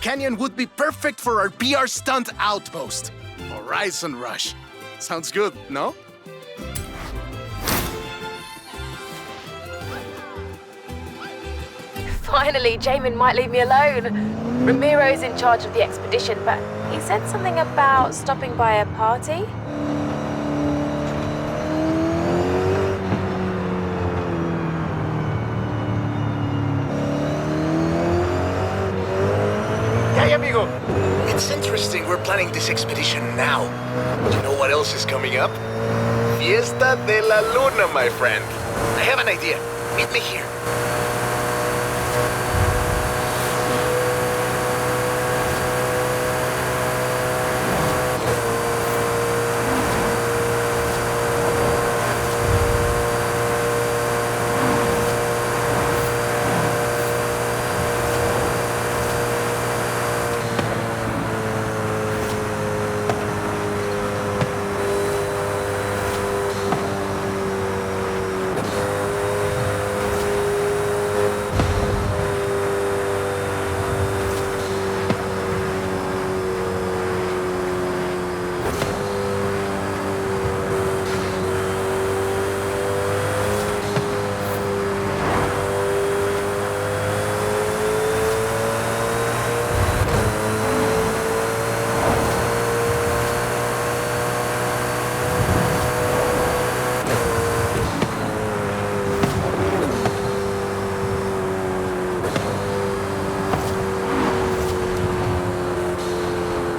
canyon would be perfect for our PR stunt outpost. Horizon Rush. Sounds good, no? Finally, Jamin might leave me alone. Ramiro's in charge of the expedition, but he said something about stopping by a party. Hey, amigo! It's interesting we're planning this expedition now. You know what else is coming up? Fiesta de la Luna, my friend. I have an idea. Meet me here.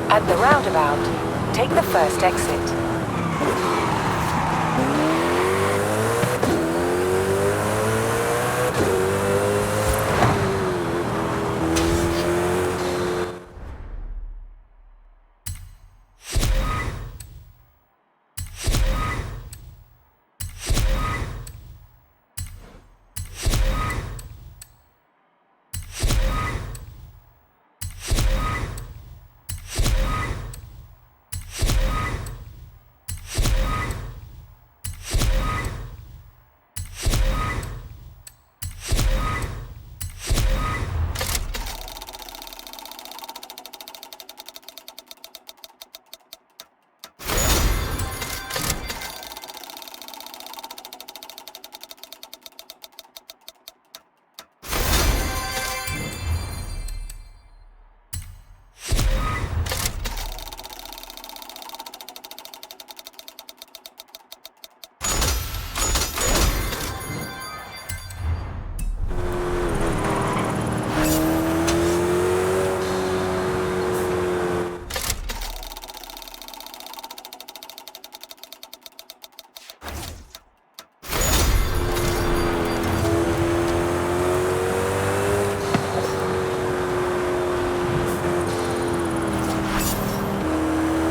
At the roundabout, take the first exit.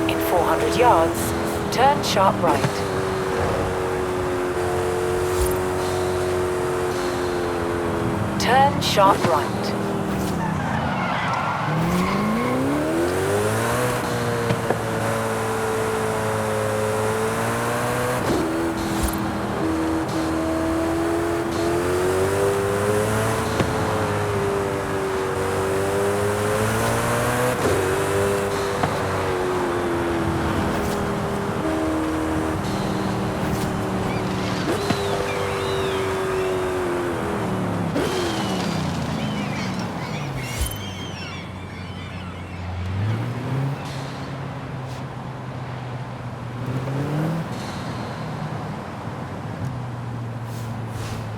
In 400 yards, turn sharp right. Turn sharp right.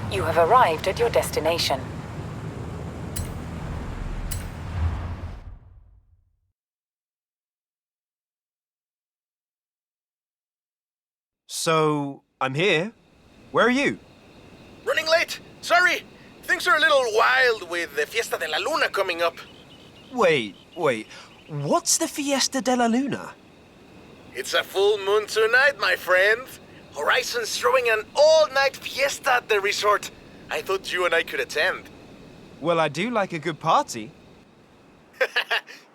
You have arrived at your destination. So, I'm here. Where are you? Running late. Sorry. Things are a little wild with the Fiesta de la Luna coming up. Wait. What's the Fiesta de la Luna? It's a full moon tonight, my friend. Horizon's throwing an all-night fiesta at the resort. I thought you and I could attend. Well, I do like a good party.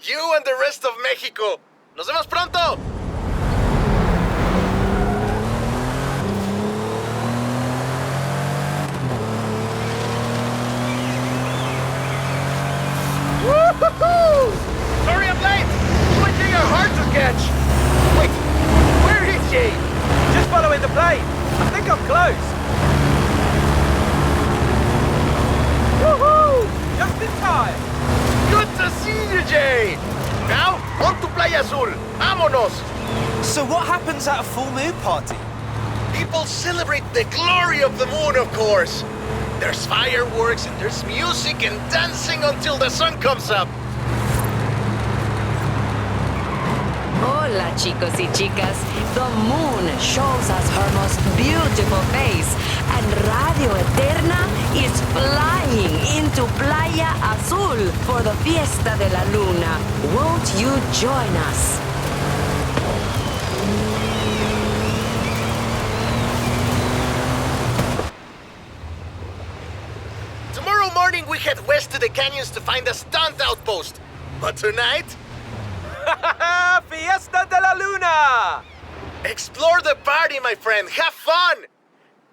You and the rest of Mexico. Nos vemos pronto! Woo-hoo-hoo! I'm close. Woohoo! Just in time. Good to see you, Jay! Now, on to Playa Azul. Vámonos! So what happens at a full moon party? People celebrate the glory of the moon, of course. There's fireworks and there's music and dancing until the sun comes up. Hola, chicos y chicas. The moon shows us her most beautiful face, and Radio Eterna is flying into Playa Azul for the Fiesta de la Luna. Won't you join us? Tomorrow morning we head west to the canyons to find a stunt outpost. But tonight, Fiesta de la Luna! explore the party, my friend. Have fun!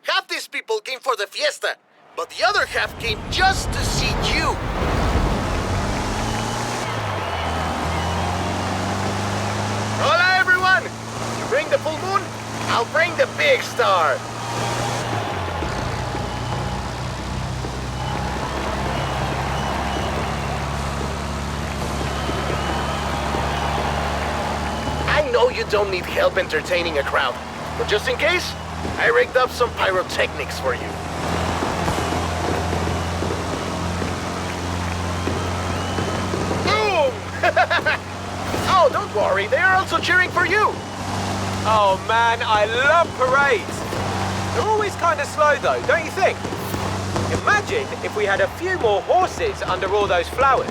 Half these people came for the fiesta, but the other half came just to see you. Hola, everyone! You bring the full moon, I'll bring the big star. I know you don't need help entertaining a crowd, but just in case, I rigged up some pyrotechnics for you. Boom! Oh, don't worry, they are also cheering for you. Oh man, I love parades. They're always kind of slow though, don't you think? Imagine if we had a few more horses under all those flowers.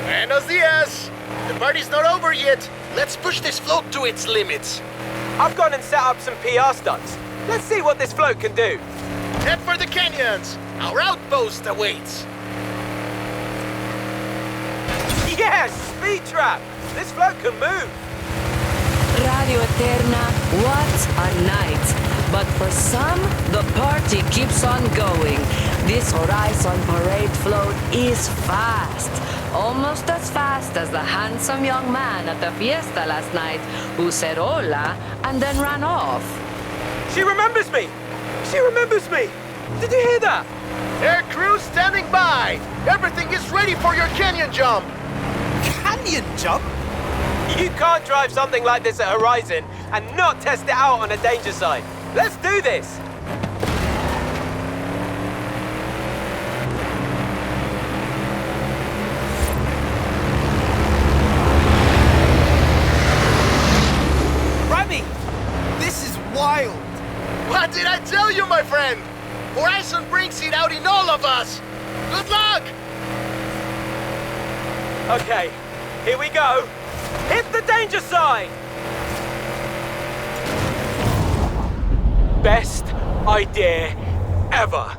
Buenos dias! The party's not over yet. Let's push this float to its limits. I've gone and set up some PR stunts. Let's see what this float can do. Head for the canyons. Our outpost awaits. Yes! Speed trap! This float can move. Radio Eterna, what a night. But for some, the party keeps on going. This Horizon parade float is fast. Almost as fast as the handsome young man at the fiesta last night who said hola and then ran off. She remembers me! She remembers me! Did you hear that? Air crew standing by. Everything is ready for your canyon jump. Canyon jump? You can't drive something like this at Horizon and not test it out on a danger sign. Let's do this! Remy, this is wild. What did I tell you, my friend? Horizon brings it out in all of us. Good luck! Okay, here we go. Hit the danger sign! Best idea ever.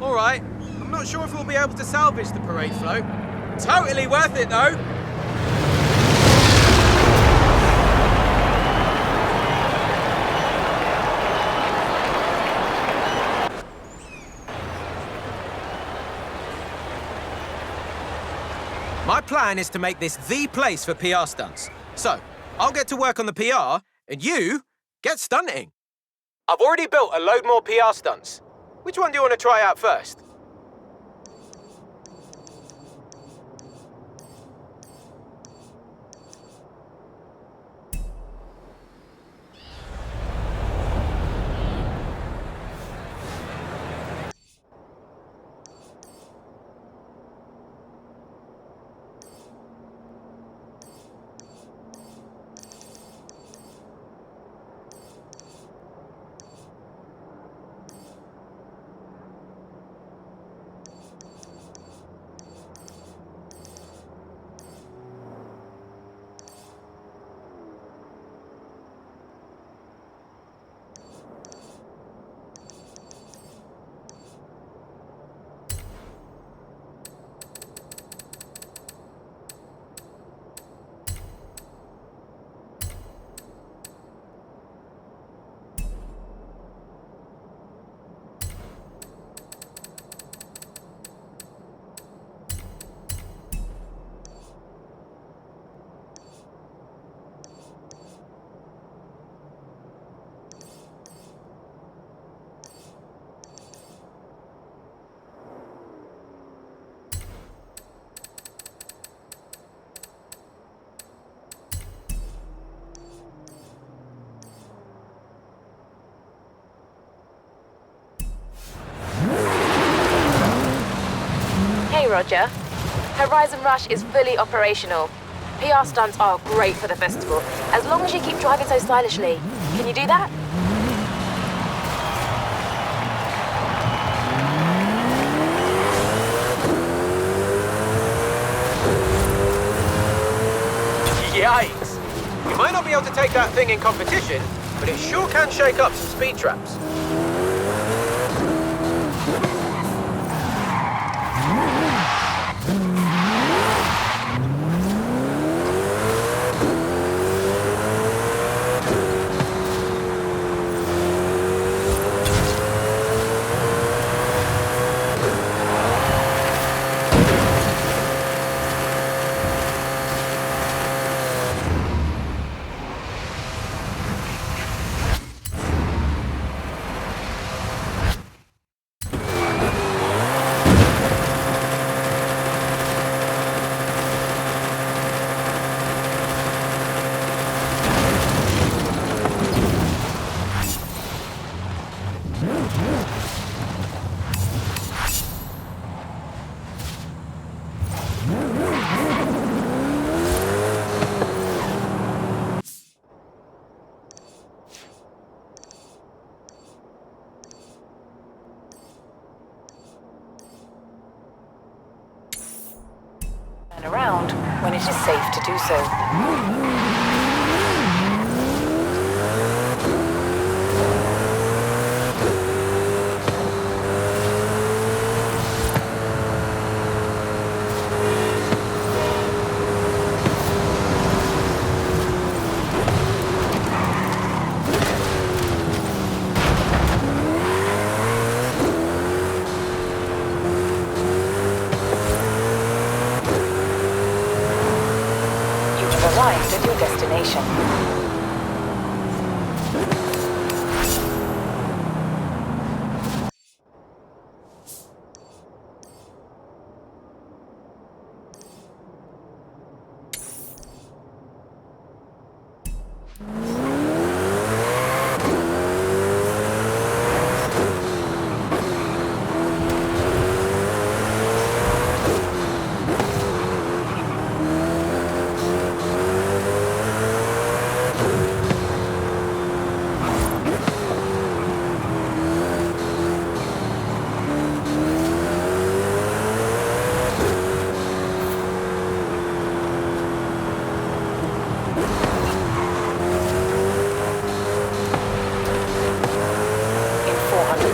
Alright, I'm not sure if we'll be able to salvage the parade float. Totally worth it though! My plan is to make this the place for PR stunts. So, I'll get to work on the PR, and you get stunting. I've already built a load more PR stunts. Which one do you want to try out first? Roger. Horizon Rush is fully operational. PR stunts are great for the festival, as long as you keep driving so stylishly. Can you do that? Yikes! You might not be able to take that thing in competition, but it sure can shake up some speed traps. Around when it is safe to do so. Arrived at your destination.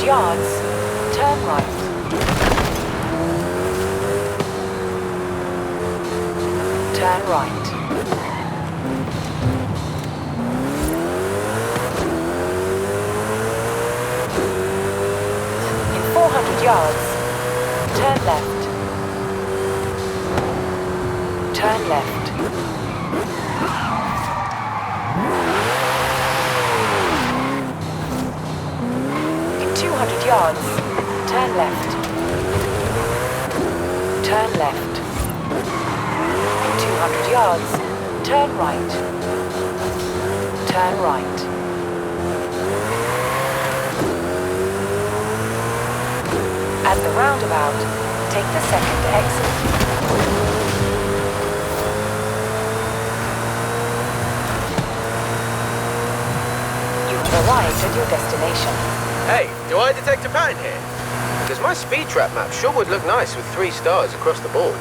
Yards, turn right. Turn right. In 400 yards, turn left. Turn left. In 200 yards, turn left. Turn left. In 200 yards, turn right. Turn right. At the roundabout, take the second exit. You have arrived at your destination. Hey, do I detect a pattern here? Because my speed trap map sure would look nice with 3 stars across the board.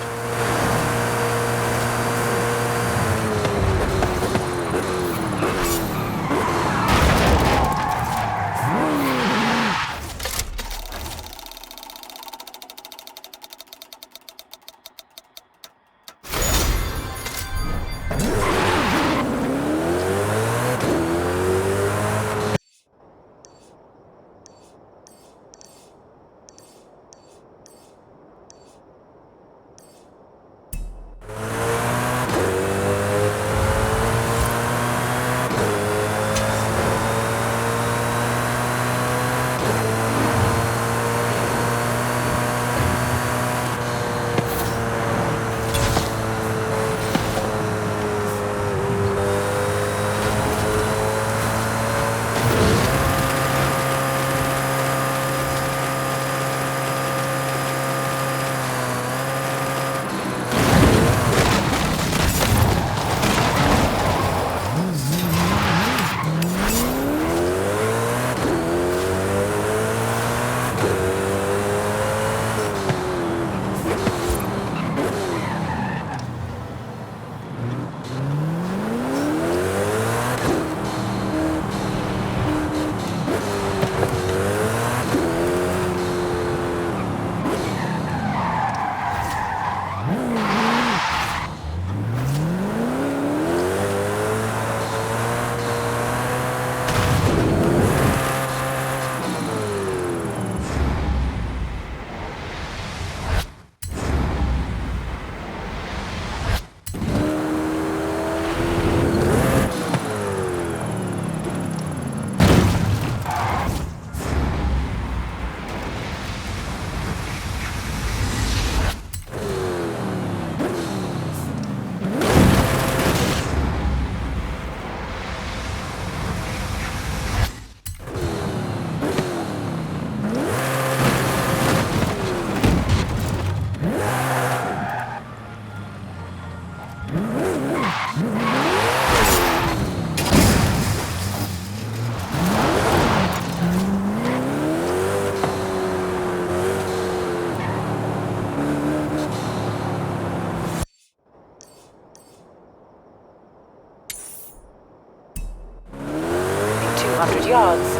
Yards,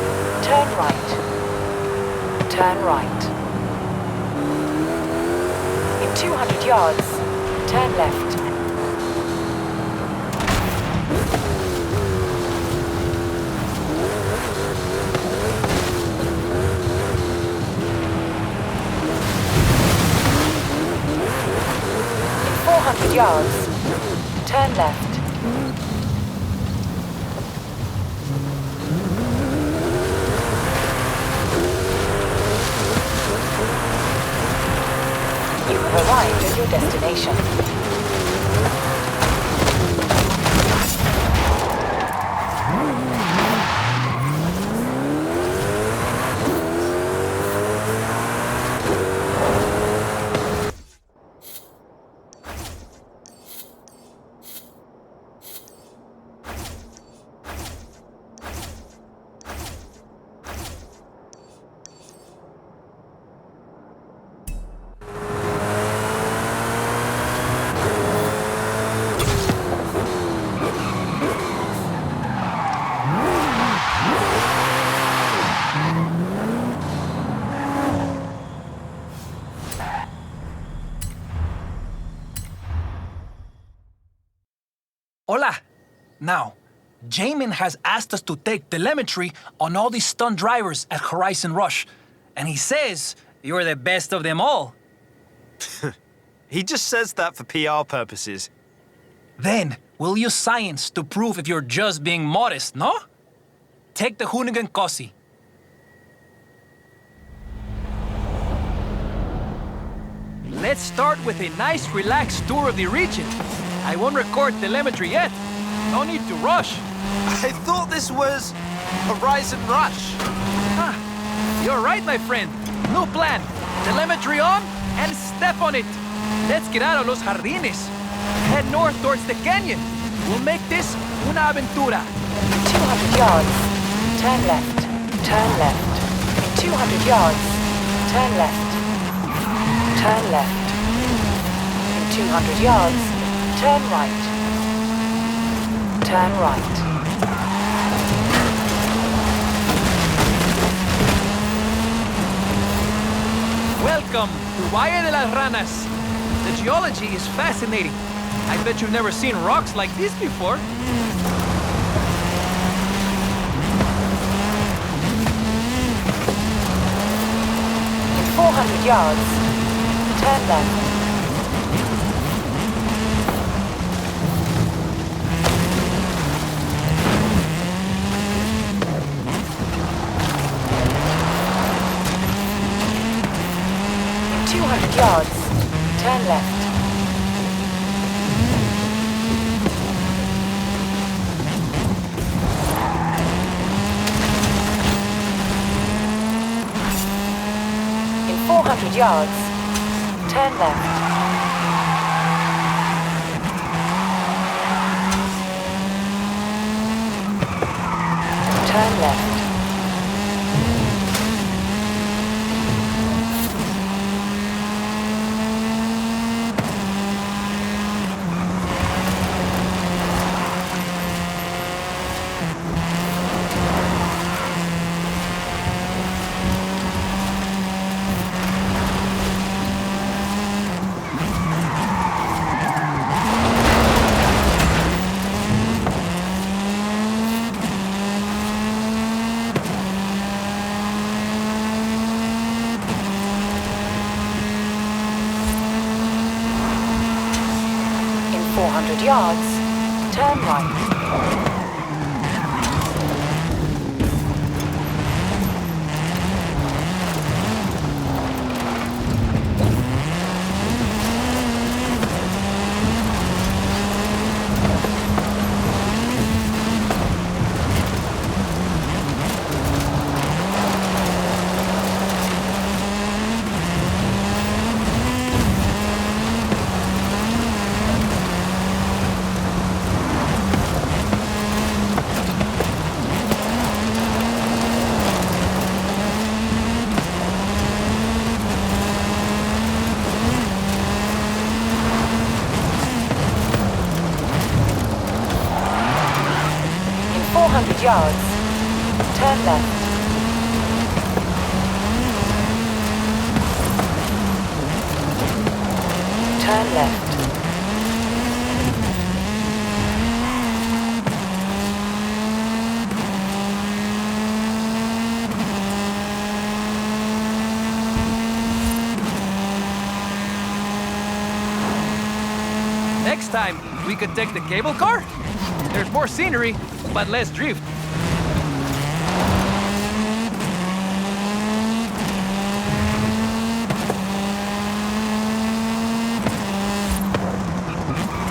turn right. Turn right. In 200 yards, turn left. In 400 yards, turn left. Arrived at your destination. Hola! Now, Jamin has asked us to take telemetry on all these stunt drivers at Horizon Rush, and he says you're the best of them all. He just says that for PR purposes. Then, we'll use science to prove if you're just being modest, no? Take the Hoonigan Cossi. Let's start with a nice, relaxed tour of the region. I won't record telemetry yet. No need to rush. I thought this was Horizon Rush. Ah, you're right, my friend. New plan. Telemetry on and step on it. Let's get out of Los Jardines. Head north towards the canyon. We'll make this una aventura. 200 yards, turn left. Turn left. 200 yards, turn left. Turn left. In 200 yards, turn right. Turn right. Welcome to Valle de las Ranas. The geology is fascinating. I bet you've never seen rocks like this before. In 400 yards, turn left. In 200 yards, turn left. In 400 yards, turn left. Turn left. In 400 yards, turn right. 200 yards. Turn left. Turn left. Next time, we could take the cable car? There's more scenery, but less drift.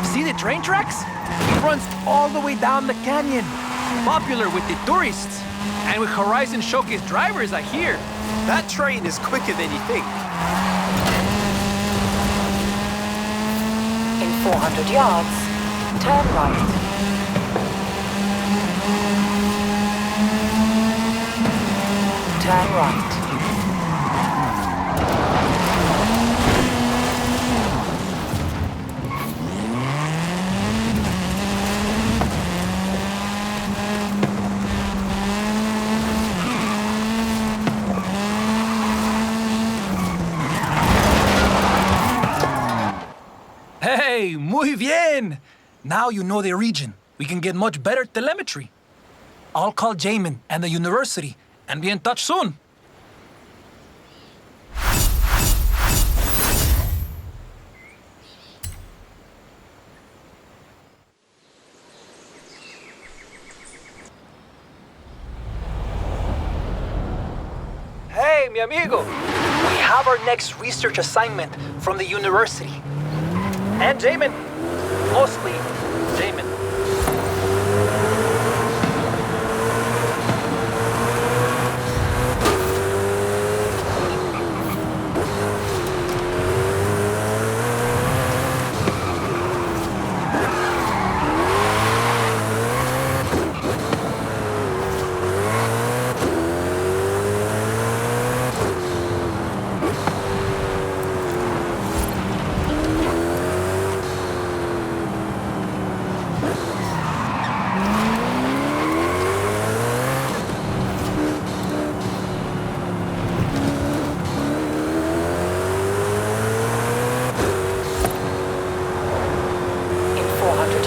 See the train tracks? It runs all the way down the canyon. Popular with the tourists. And with Horizon Showcase drivers, I hear. That train is quicker than you think. In 400 yards, turn right. Turn right. Hey, muy bien! Now you know the region. We can get much better telemetry. I'll call Jamin and the university and be in touch soon. Hey, mi amigo! We have our next research assignment from the university. And Jamin. Mostly Jamin.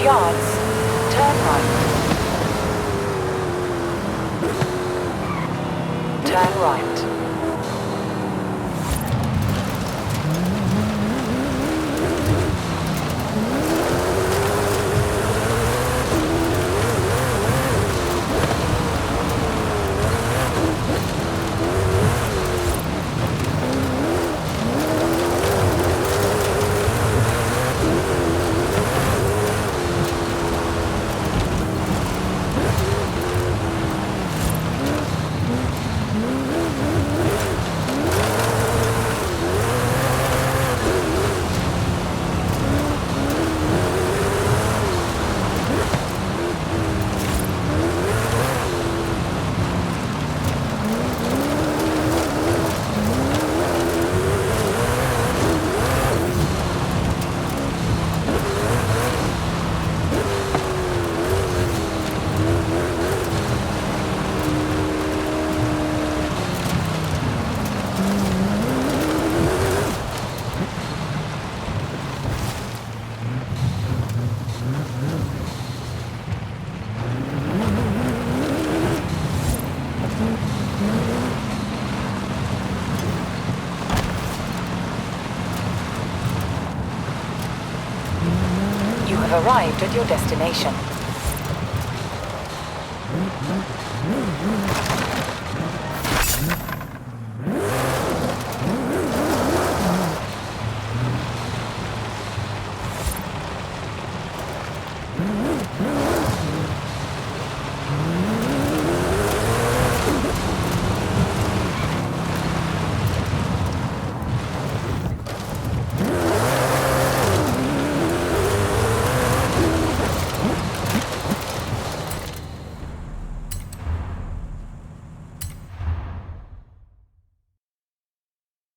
Yards, turn right. Turn right. You have arrived at your destination.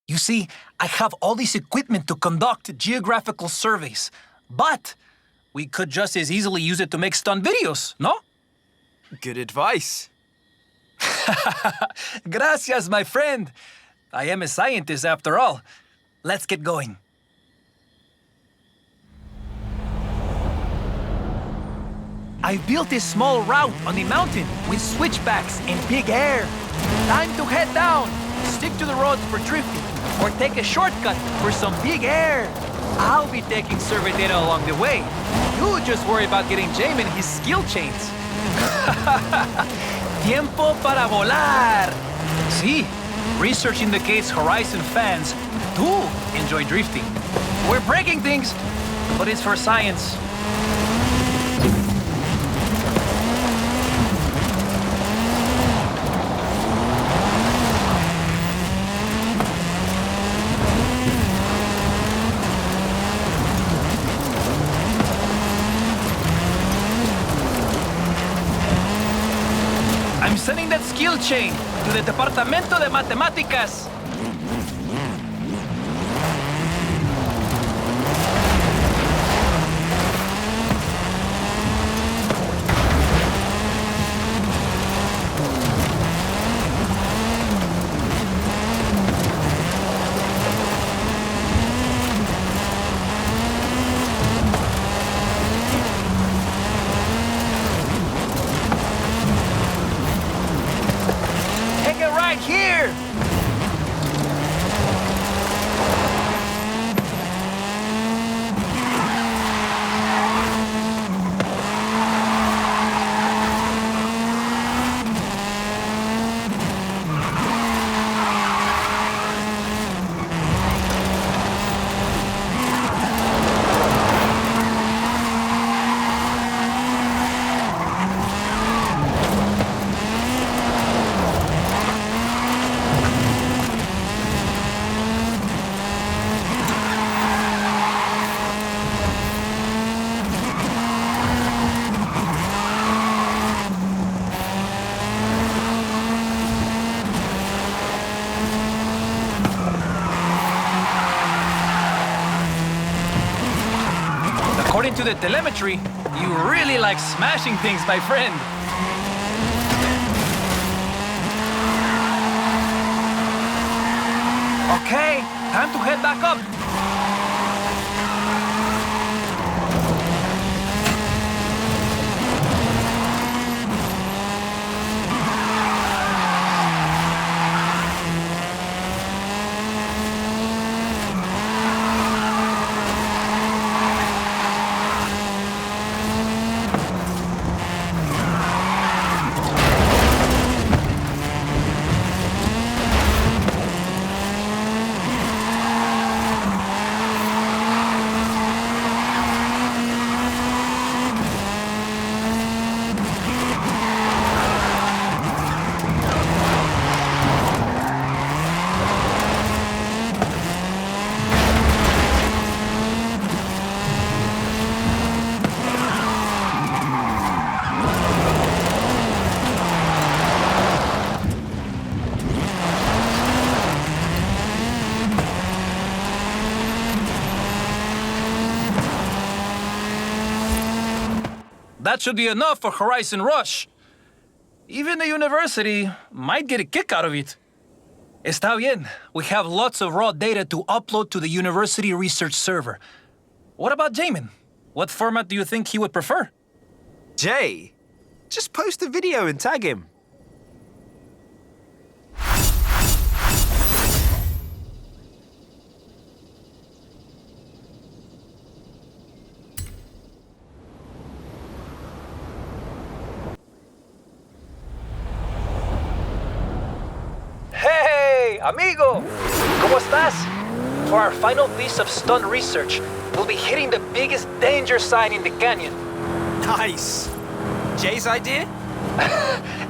You see, I have all this equipment to conduct geographical surveys, but we could just as easily use it to make stunt videos, no? Good advice. Gracias, my friend. I am a scientist after all. Let's get going. I built this small route on the mountain with switchbacks and big air. Time to head down. Stick to the roads for drifting, or take a shortcut for some big air. I'll be taking survey data along the way. You just worry about getting Jamin his skill chains. Tiempo para volar. See, research indicates Horizon fans do enjoy drifting. We're breaking things, but it's for science. I'm sending that skill chain to the Departamento de Matemáticas. Take it right here! According to the telemetry, you really like smashing things, my friend. Okay, time to head back up. That should be enough for Horizon Rush. Even the university might get a kick out of it. Está bien. We have lots of raw data to upload to the university research server. What about Jamin? What format do you think he would prefer? Jay, just post a video and tag him. Hey, amigo! ¿Cómo estás? For our final piece of stunt research, we'll be hitting the biggest danger sign in the canyon. Nice. Jay's idea?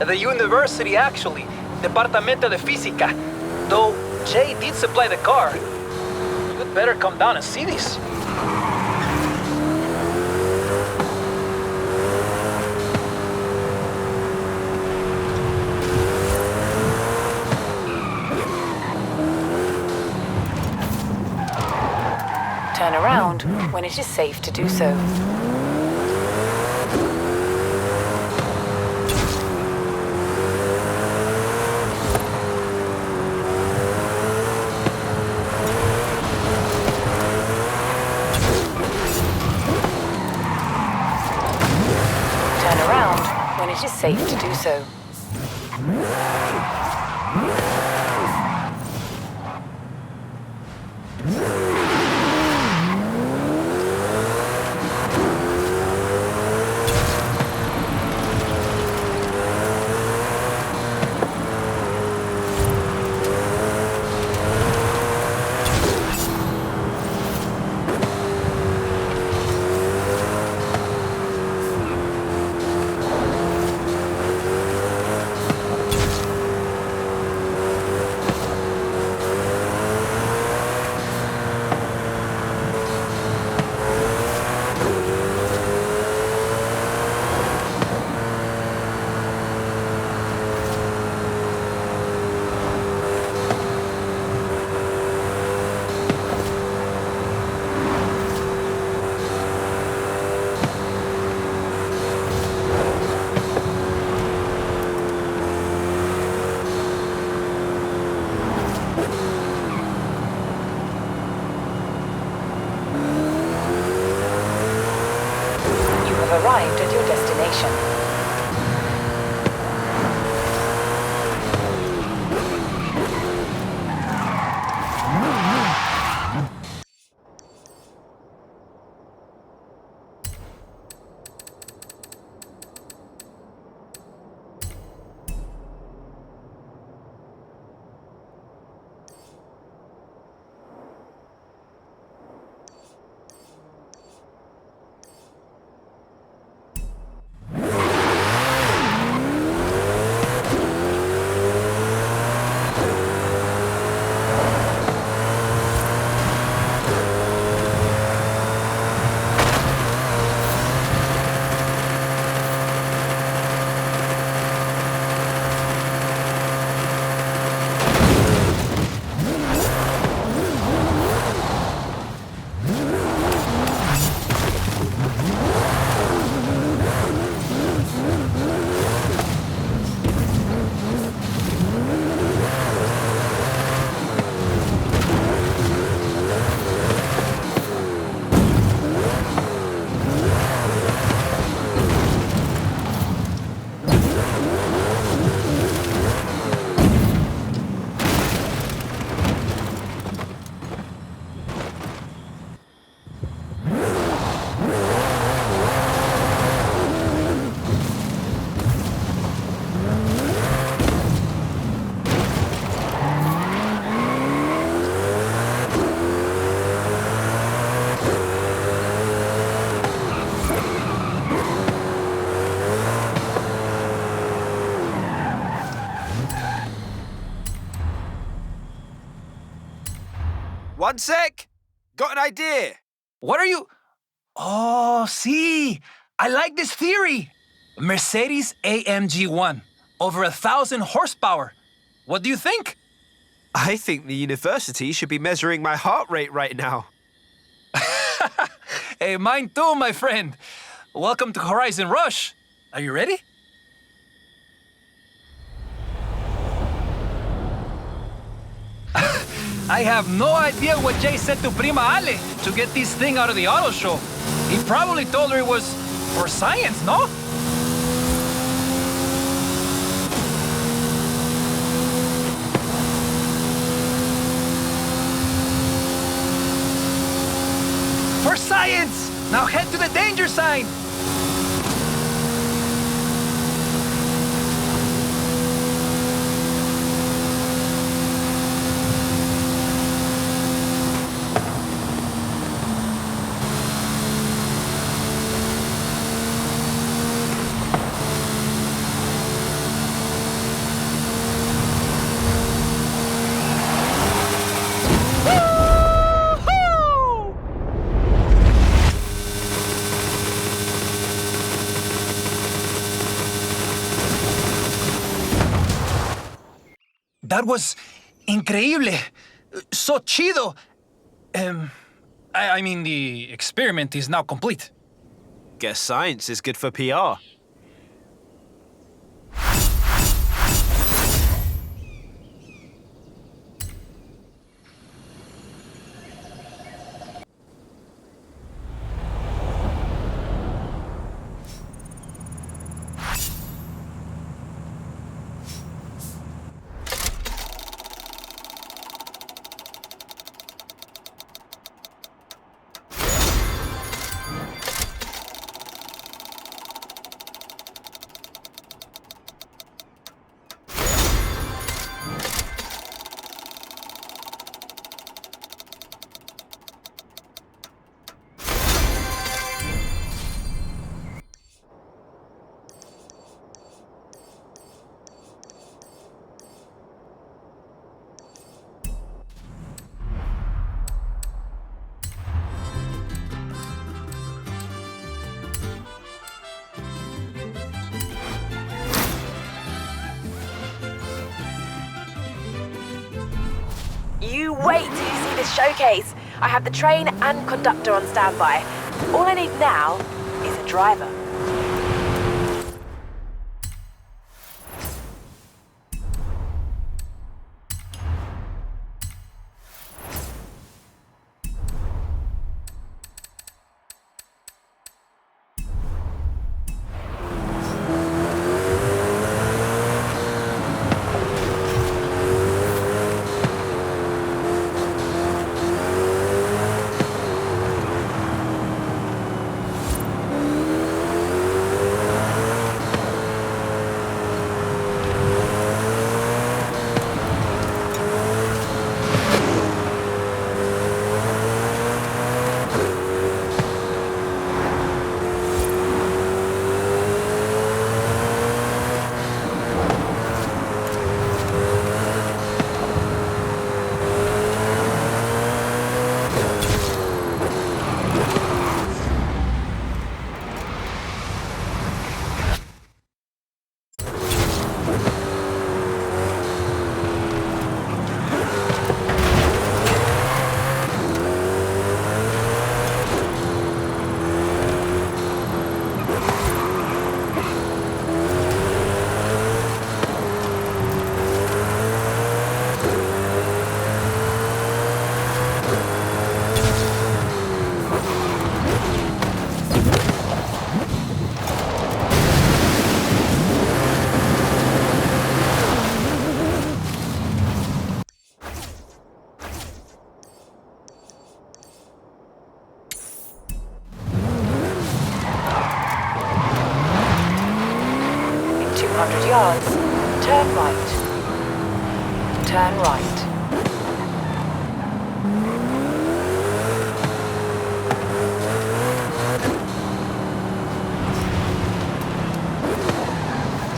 The university, actually. Departamento de Física. Though Jay did supply the car. You'd better come down and see this. Turn around when it is safe to do so. it is safe to do so. Arrived at your destination. One sec! Got an idea! What are you... Oh, see! I like this theory! Mercedes AMG 1. Over 1,000 horsepower. What do you think? I think the university should be measuring my heart rate right now. Hey, mine too, my friend. Welcome to Horizon Rush. Are you ready? I have no idea what Jay said to Prima Ale to get this thing out of the auto show. He probably told her it was for science, no? For science! Now head to the danger sign! That was increíble. So chido. I mean, the experiment is now complete. Guess science is good for PR. wait till you see this showcase. I have the train and conductor on standby. All I need now is a driver. Yards. Turn right. Turn right.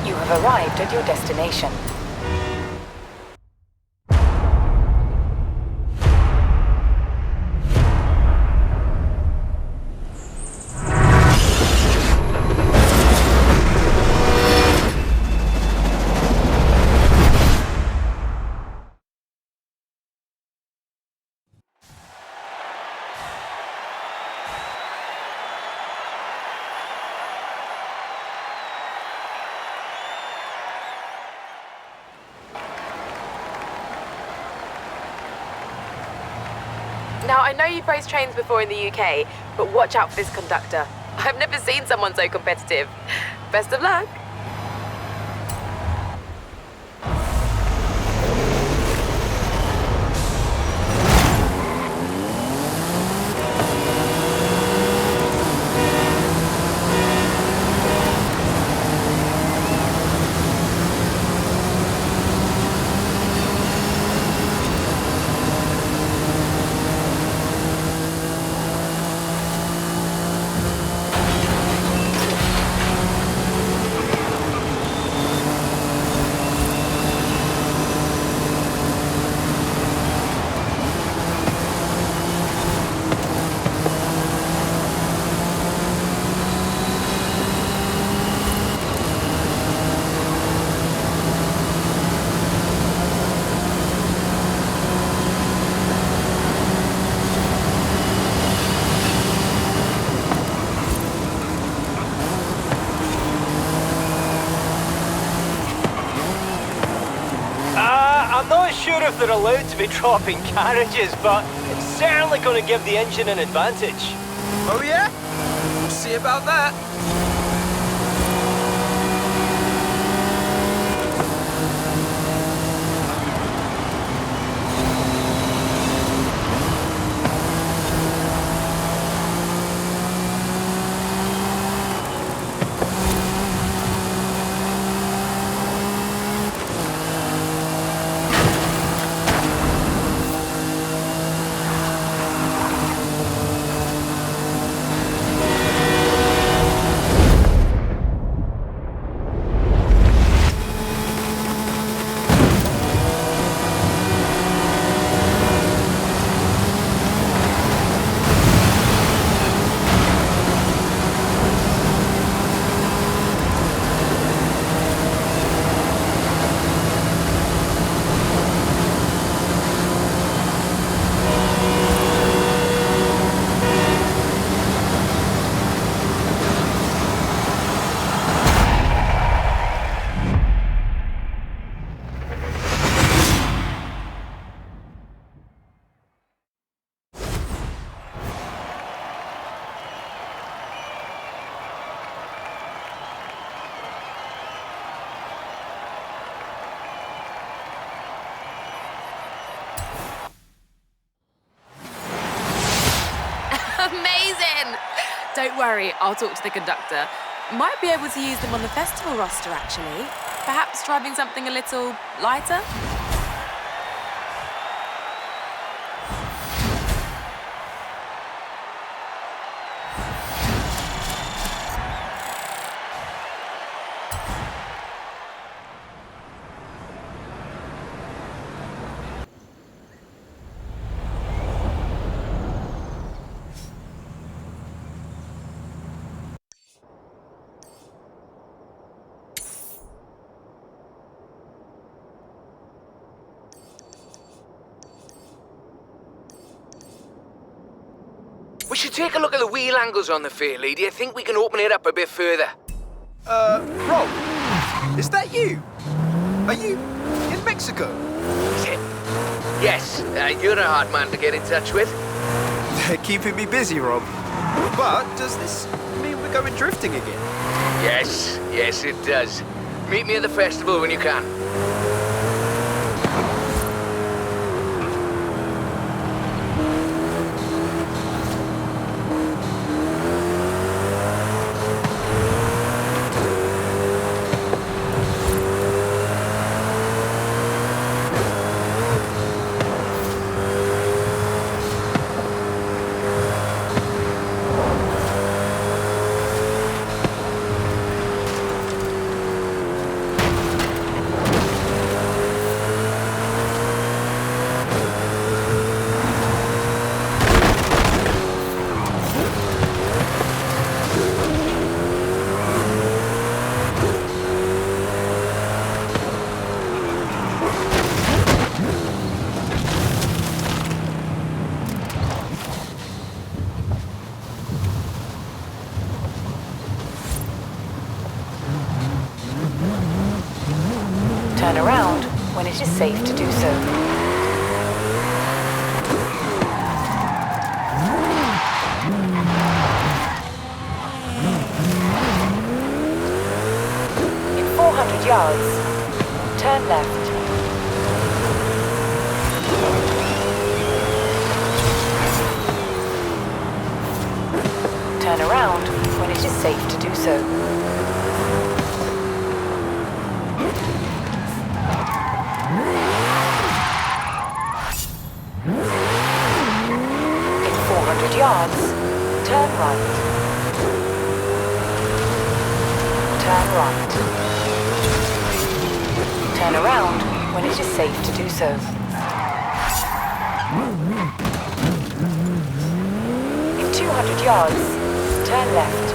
You have arrived at your destination. Now, I know you've raced trains before in the UK, but watch out for this conductor. I've never seen someone so competitive. Best of luck. I'm not sure if they're allowed to be dropping carriages, but it's certainly going to give the engine an advantage. Oh yeah? We'll see about that. Don't worry, I'll talk to the conductor. Might be able to use them on the festival roster, actually. Perhaps driving something a little lighter? We should take a look at the wheel angles on the fair lady. I think we can open it up a bit further. Rob, is that you? Are you in Mexico? Yes, you're a hard man to get in touch with. They're keeping me busy, Rob. But does this mean we're going drifting again? Yes, it does. Meet me at the festival when you can. Turn around when it is safe to do so. In 400 yards, turn left. Turn around when it is safe to do so. Yards, turn right. Turn right. Turn around when it is safe to do so. In 200 yards, turn left.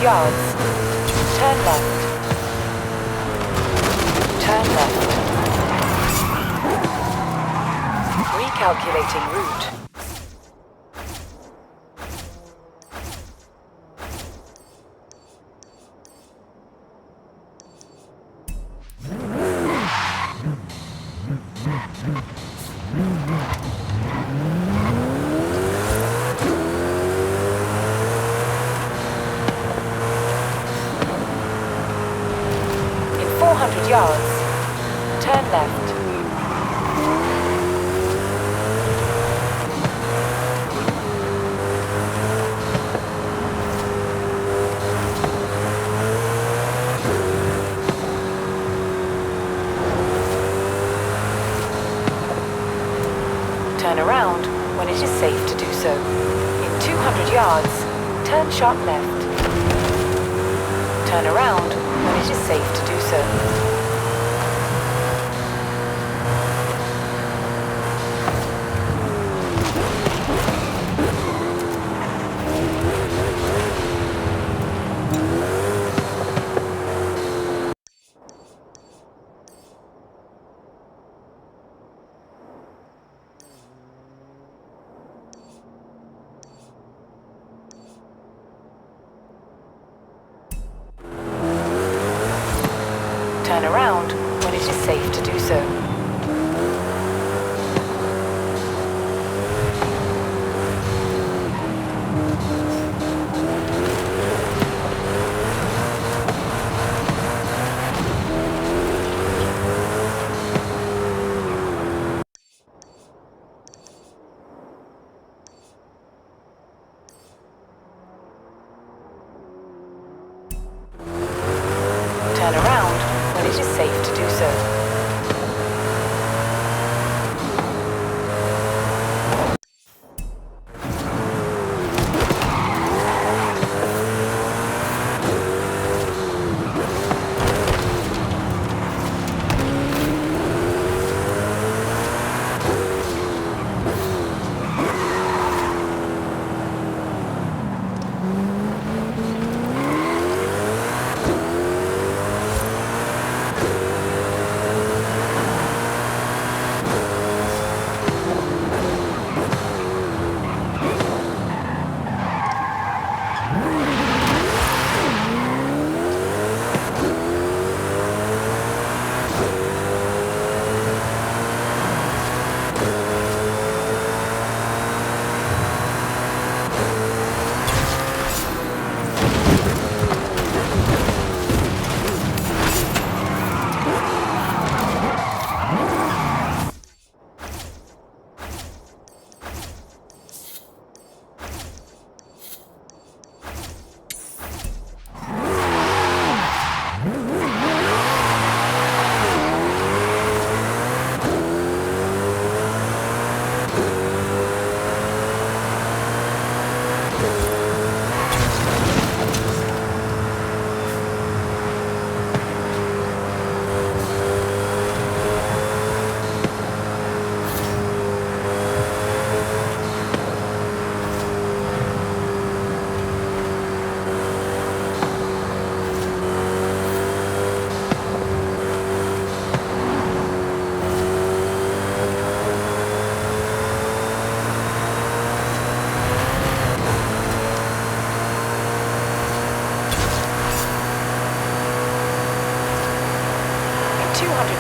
Yards, turn left. Turn left. Recalculating route. Yards, turn left. Turn around when it is safe to do so. In 200 yards, turn sharp left. Turn around when it is safe to do so. safe to do so. Turn around when it is safe to do so.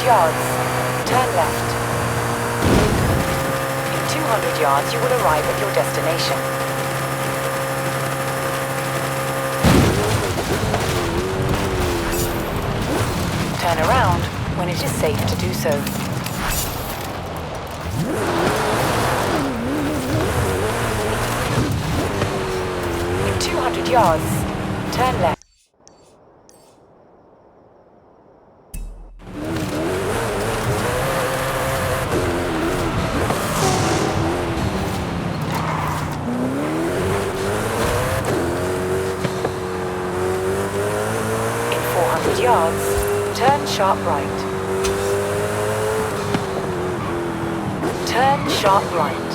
Yards, turn left. In 200 yards, you will arrive at your destination. Turn around when it is safe to do so. In 200 yards, turn left. Yards, turn sharp right. Turn sharp right.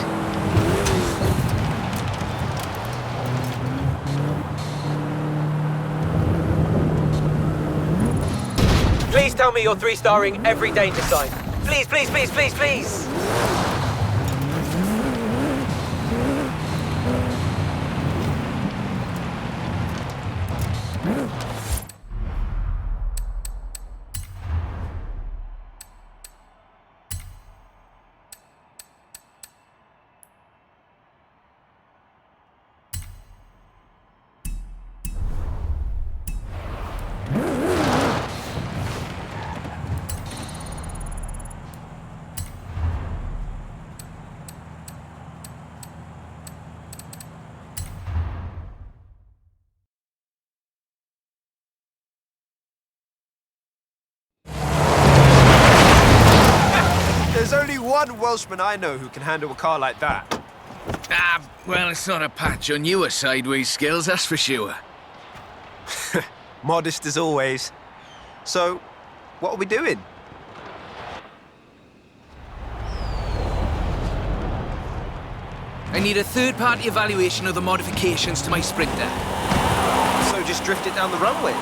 Please tell me you're 3-starring every danger sign. Please, please, please, please, please! There's only one Welshman I know who can handle a car like that. Well, it's not a patch on your sideways skills, that's for sure. Modest as always. So, what are we doing? I need a third-party evaluation of the modifications to my Sprinter. So just drift it down the runway.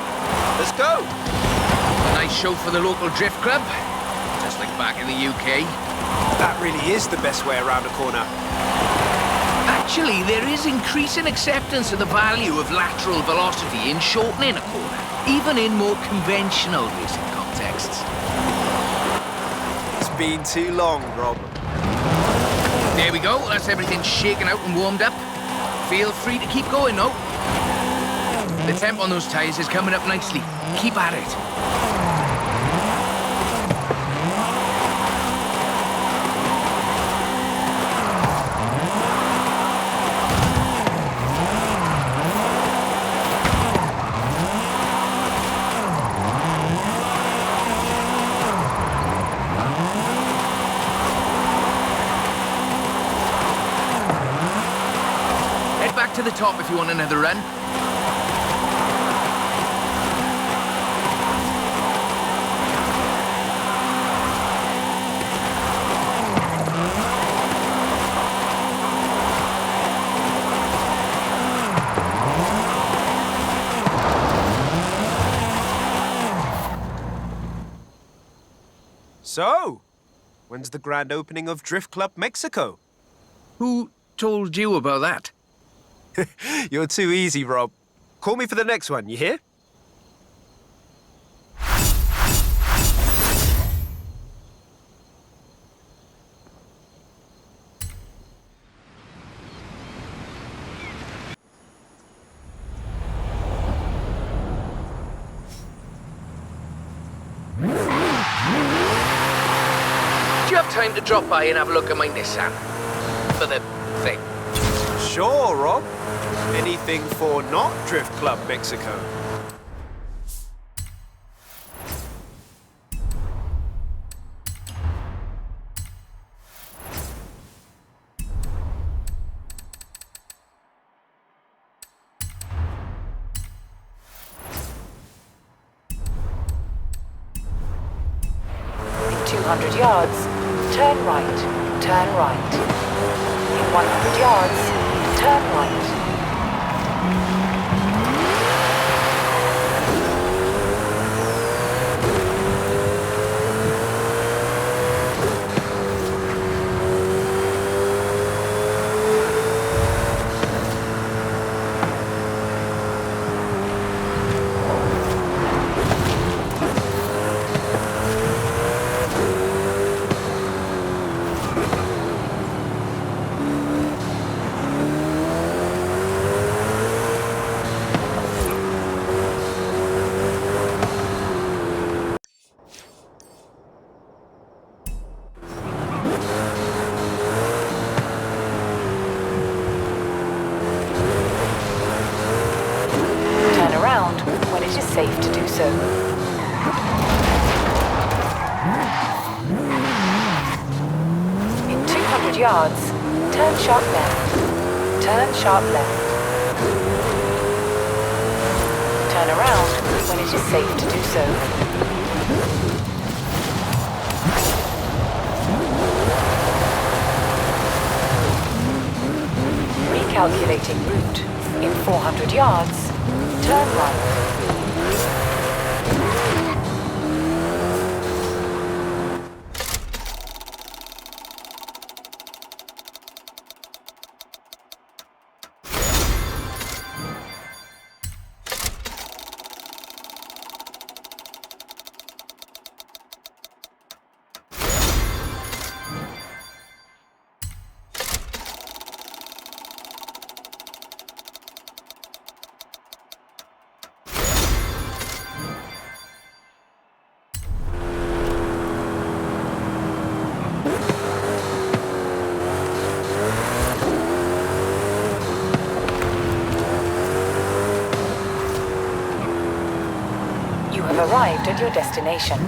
Let's go. A nice show for the local drift club, just like back in the UK. That really is the best way around a corner. Actually, there is increasing acceptance of the value of lateral velocity in shortening a corner, even in more conventional racing contexts. been too long, Rob. There we go. That's everything shaken out and warmed up. Feel free to keep going, though. The temp on those tyres is coming up nicely. Keep at it. Head back to the top if you want another run. So, when's the grand opening of Drift Club Mexico? Who told you about that? You're too easy, Rob. Call me for the next one, you hear? Do you have time to drop by and have a look at my Nissan? For the thing. Sure, Rob. Anything for not Drift Club Mexico. In 200 yards, turn right, turn right. In 100 yards, turn right. Turn around when it is safe to do so. In 200 yards, turn sharp left. Turn sharp left. Turn around when it is safe to do so. Recalculating route. In 400 yards, turn right. You have arrived at your destination.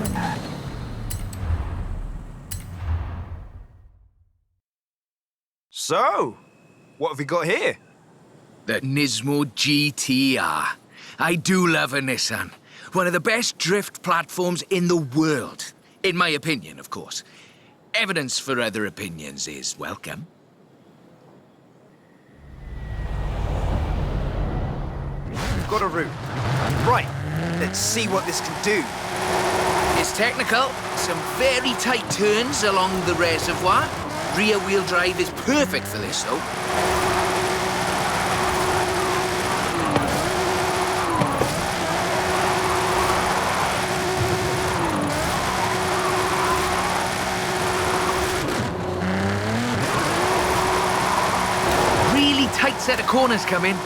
So, what have we got here? The Nismo GTR. I do love a Nissan. One of the best drift platforms in the world. In my opinion, of course. Evidence for other opinions is welcome. We've got a route. Right, let's see what this can do. It's technical. Some very tight turns along the reservoir. Rear-wheel drive is perfect for this, though. tight set of corners coming.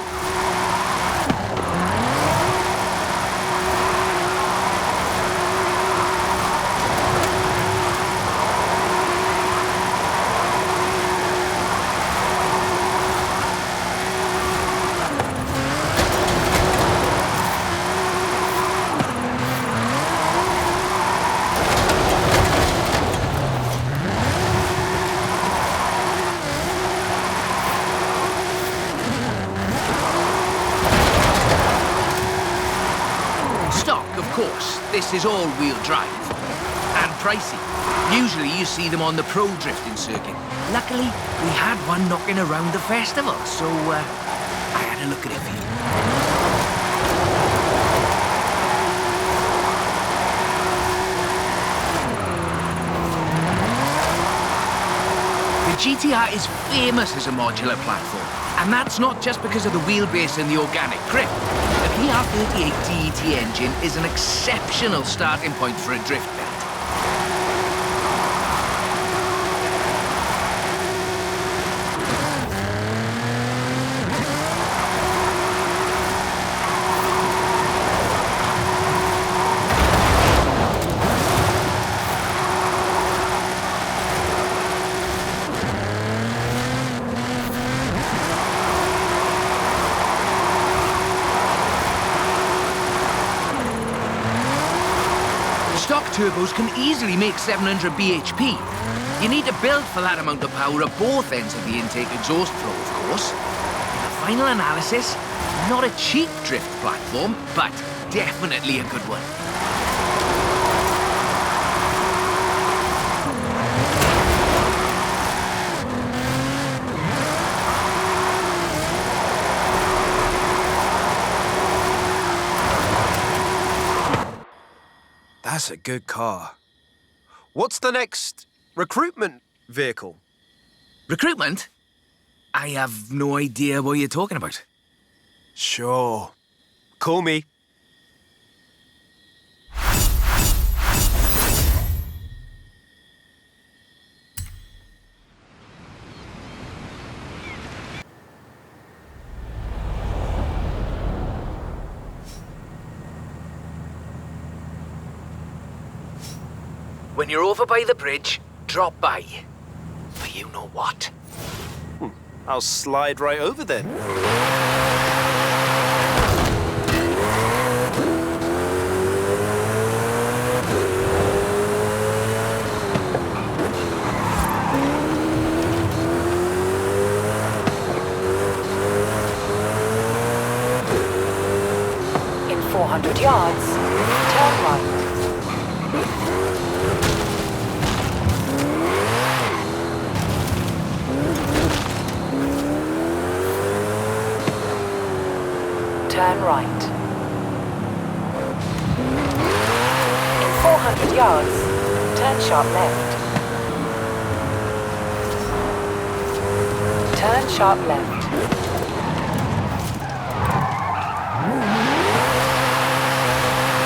This is all-wheel drive. And pricey. Usually you see them on the pro drifting circuit. Luckily, we had one knocking around the festival, so I had a look at it for you. The GTR is famous as a modular platform, and that's not just because of the wheelbase and the organic grip. The PR38 DET engine is an exceptional starting point for a drift belt. Stock turbos can easily make 700 bhp. You need to build for that amount of power at both ends of the intake exhaust flow, of course. In the final analysis, not a cheap drift platform, but definitely a good one. That's a good car. What's the next recruitment vehicle? Recruitment? I have no idea what you're talking about. Sure. Call me. When you're over by the bridge, drop by. For you know what. I'll slide right over then. In 400 yards, turn right. Turn right. In 400 yards, turn sharp left. Turn sharp left.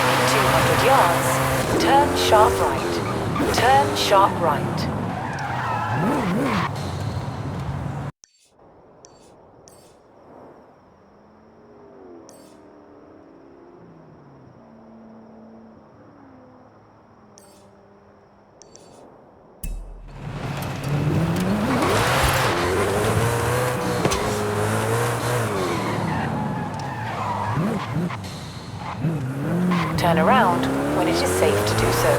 In 200 yards, turn sharp right. Turn sharp right. Turn around when it is safe to do so.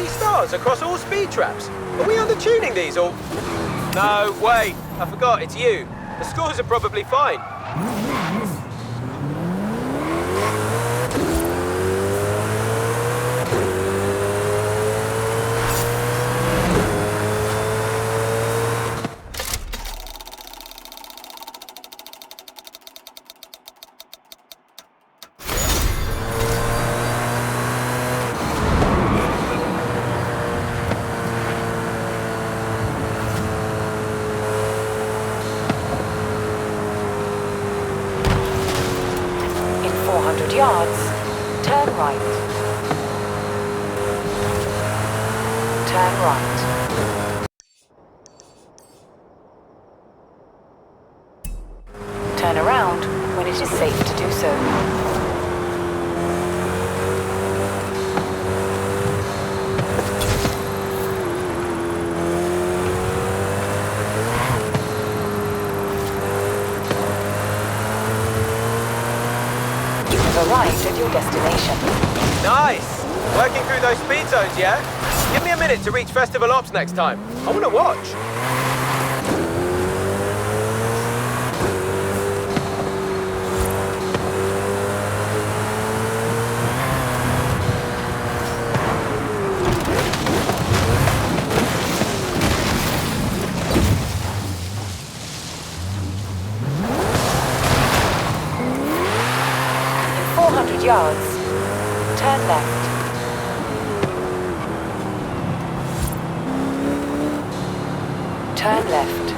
Stars across all speed traps. Are we undertuning these or? No, wait. I forgot. It's you. The scores are probably fine. yards, turn right. Turn right. Turn around when it is safe to do so. You've arrived at your destination. Nice! Working through those speed zones, yeah? Give me a minute to reach Festival Ops next time. I want to watch. In 400 yards, turn left. Turn left.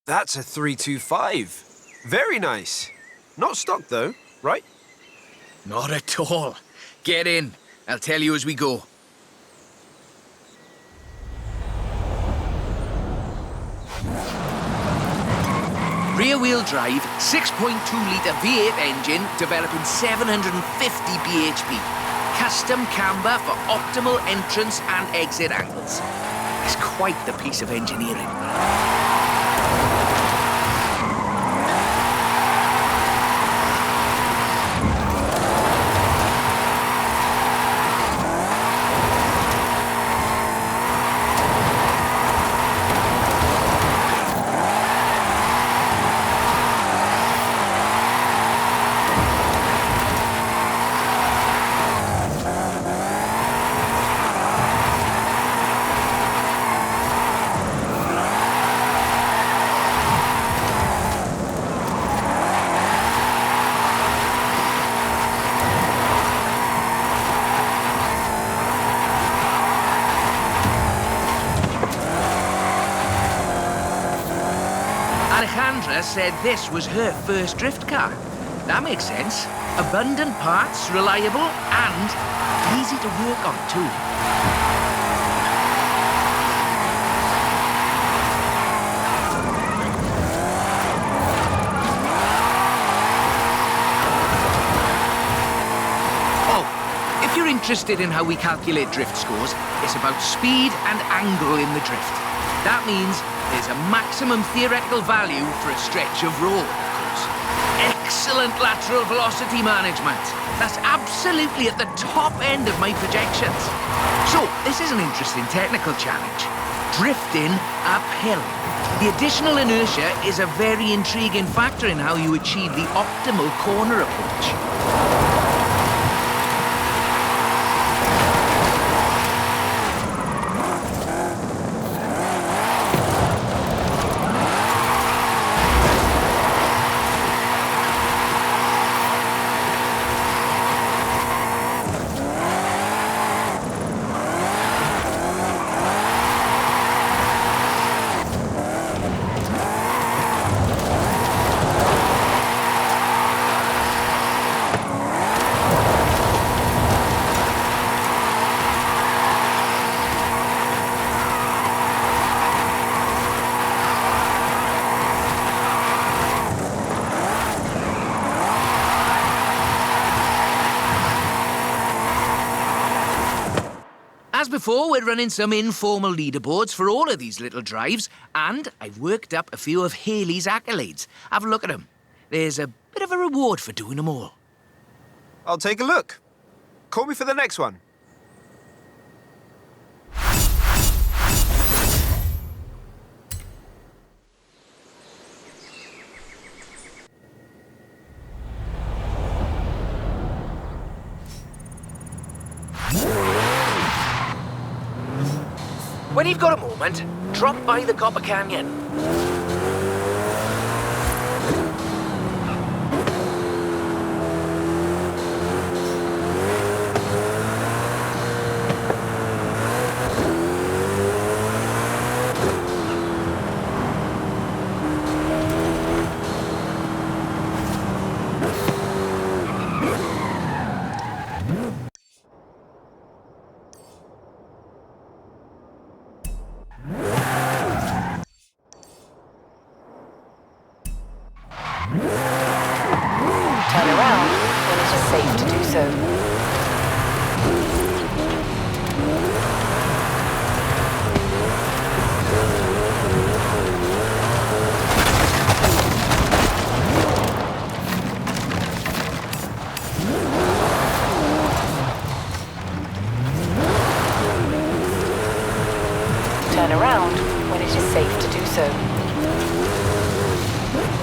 That's a 325. Very nice. Not stock though, right? Not at all. Get in. I'll tell you as we go. Rear-wheel drive, 6.2-litre V8 engine, developing 750 bhp. Custom camber for optimal entrance and exit angles. It's quite the piece of engineering. Alejandra said this was her first drift car. That makes sense. Abundant parts, reliable, and easy to work on too. Oh, if you're interested in how we calculate drift scores, it's about speed and angle in the drift. That means there's a maximum theoretical value for a stretch of road, of course. Excellent lateral velocity management. That's absolutely at the top end of my projections. So, this is an interesting technical challenge. Drifting uphill. The additional inertia is a very intriguing factor in how you achieve the optimal corner approach. As before, we're running some informal leaderboards for all of these little drives, and I've worked up a few of Haley's accolades. Have a look at them. There's a bit of a reward for doing them all. I'll take a look. Call me for the next one. When you've got a moment, drop by the Copper Canyon. safe to do so. Turn around when it is safe to do so.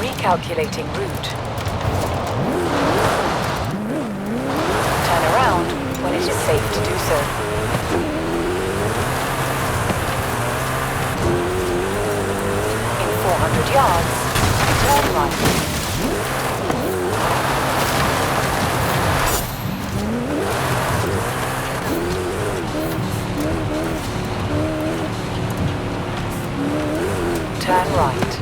Recalculating route. Turn around when it is safe to do so. In 400 yards, turn right. Turn right.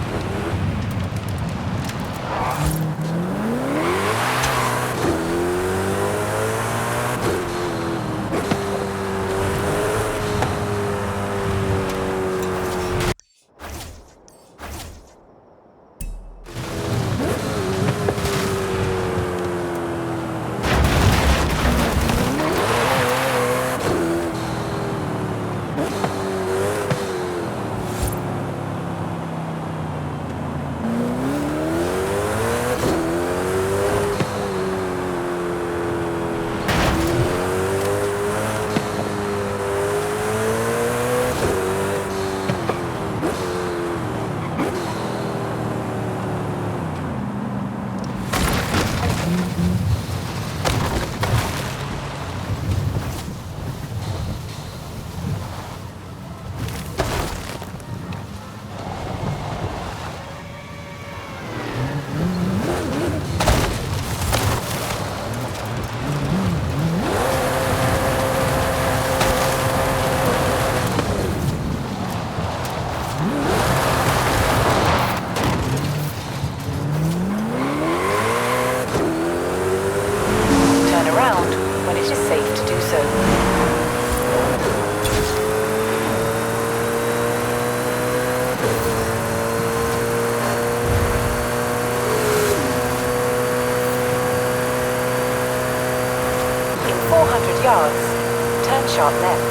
Yards, turn sharp left.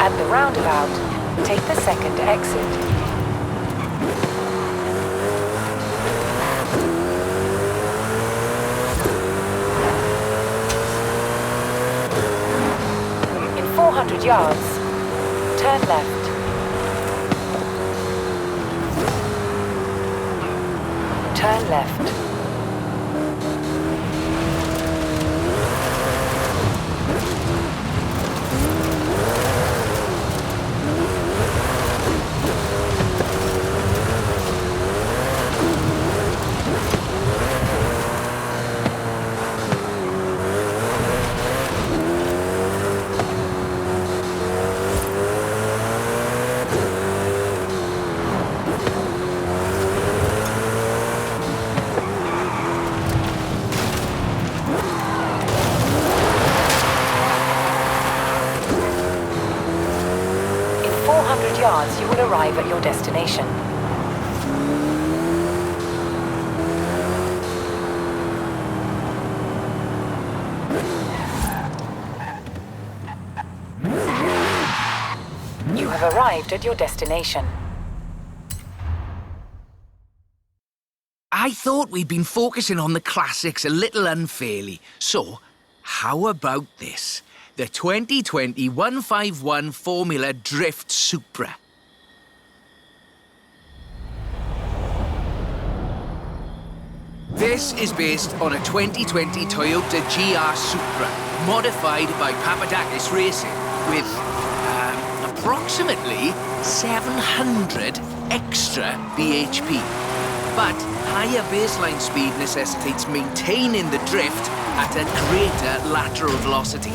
At the roundabout, take the second exit. In 400 yards, turn left. Turn left. Yards, you will arrive at your destination. You have arrived at your destination. I thought we'd been focusing on the classics a little unfairly. So, how about this? The 2020 151 Formula Drift Supra. This is based on a 2020 Toyota GR Supra, modified by Papadakis Racing, with approximately 700 extra bhp. But higher baseline speed necessitates maintaining the drift at a greater lateral velocity.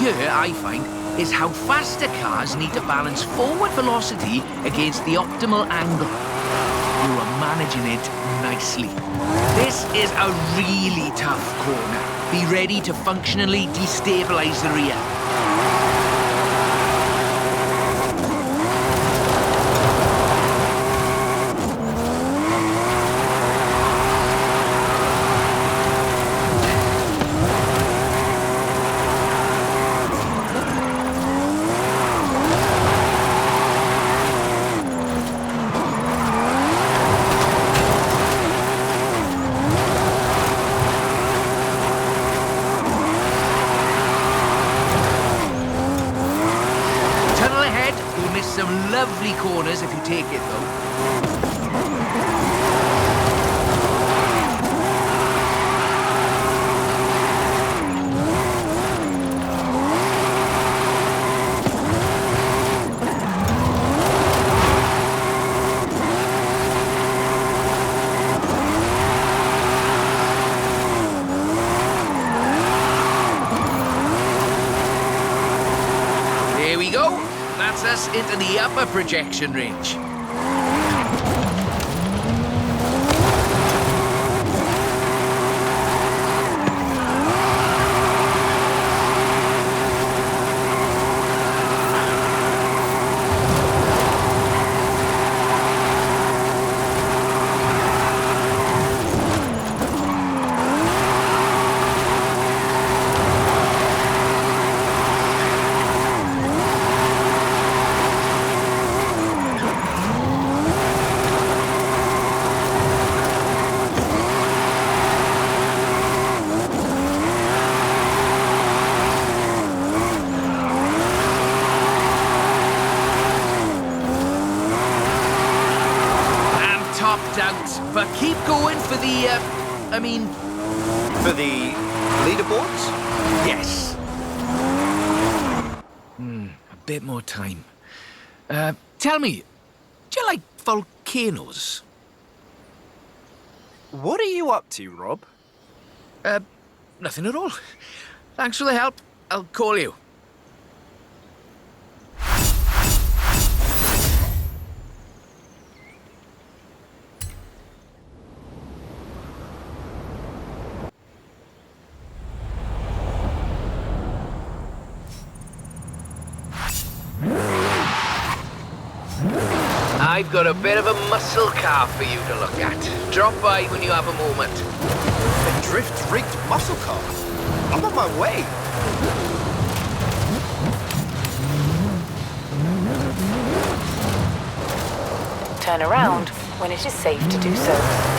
here, I find, is how faster cars need to balance forward velocity against the optimal angle. You are managing it nicely. This is a really tough corner. Be ready to functionally destabilize the rear. Some lovely corners if you take it, though. There we go. That's us into the upper projection range. Out, but keep going for the, For the leaderboards? Yes. A bit more time. Tell me, do you like volcanoes? What are you up to, Rob? Nothing at all. Thanks for the help. I'll call you. I've got a bit of a muscle car for you to look at. Drop by when you have a moment. A drift-rigged muscle car? I'm on my way. Turn around when it is safe to do so.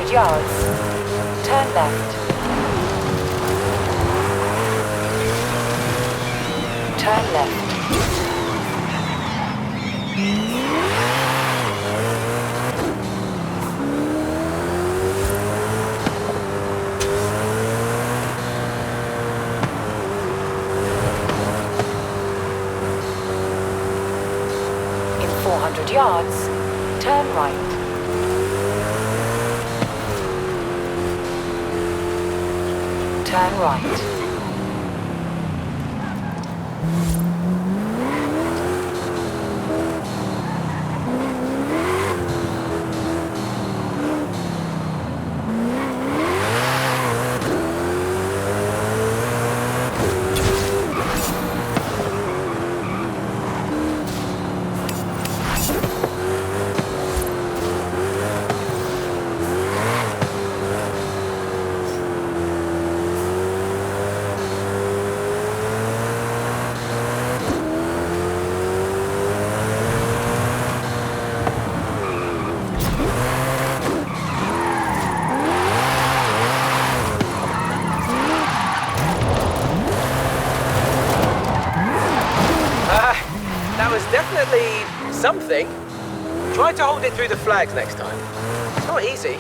200 yards, turn left. Turn left. In 400 yards, turn right. Turn right. That was definitely something. Try to hold it through the flags next time. It's not easy.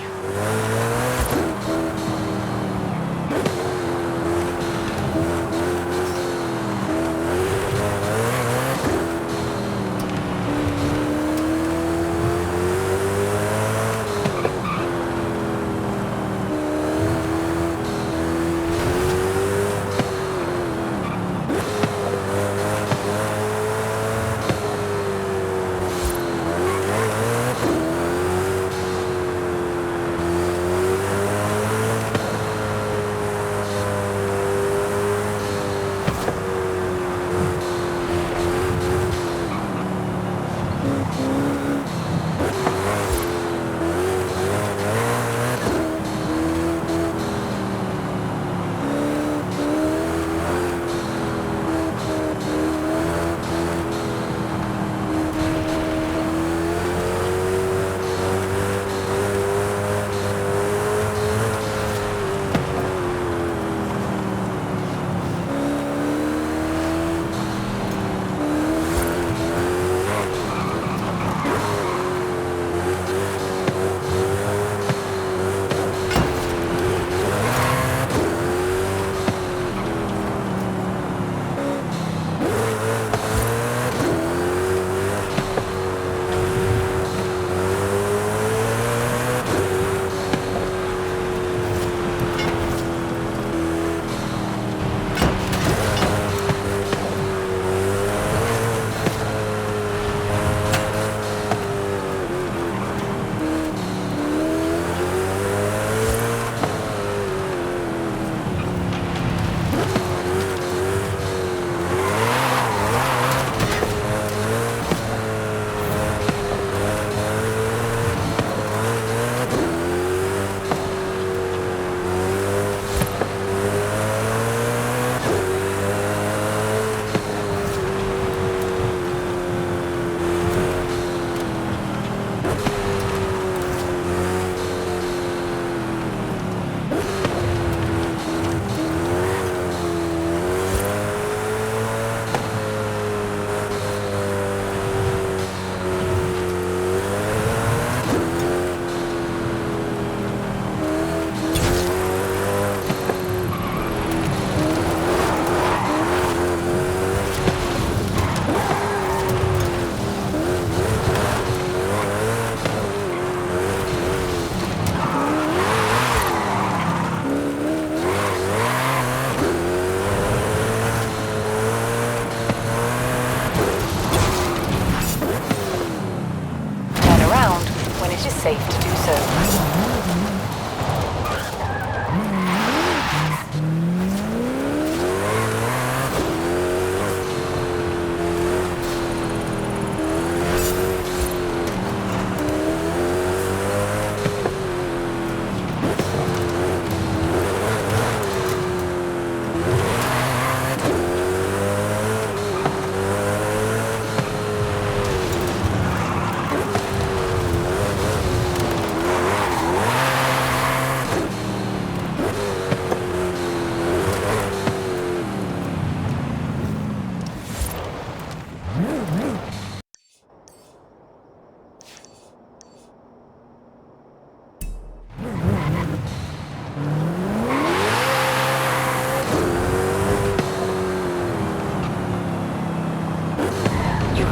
safe to do so.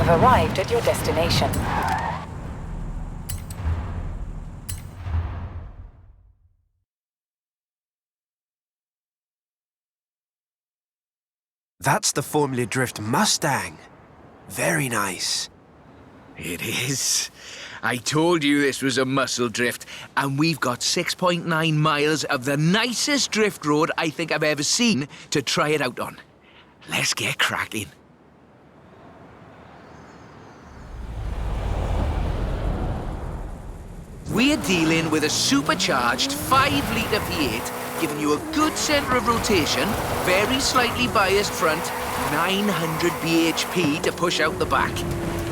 have arrived at your destination. That's the Formula Drift Mustang. Very nice. It is. I told you this was a muscle drift, and we've got 6.9 miles of the nicest drift road I think I've ever seen to try it out on. Let's get cracking. We're dealing with a supercharged 5-litre V8, giving you a good centre of rotation, very slightly biased front, 900 bhp to push out the back.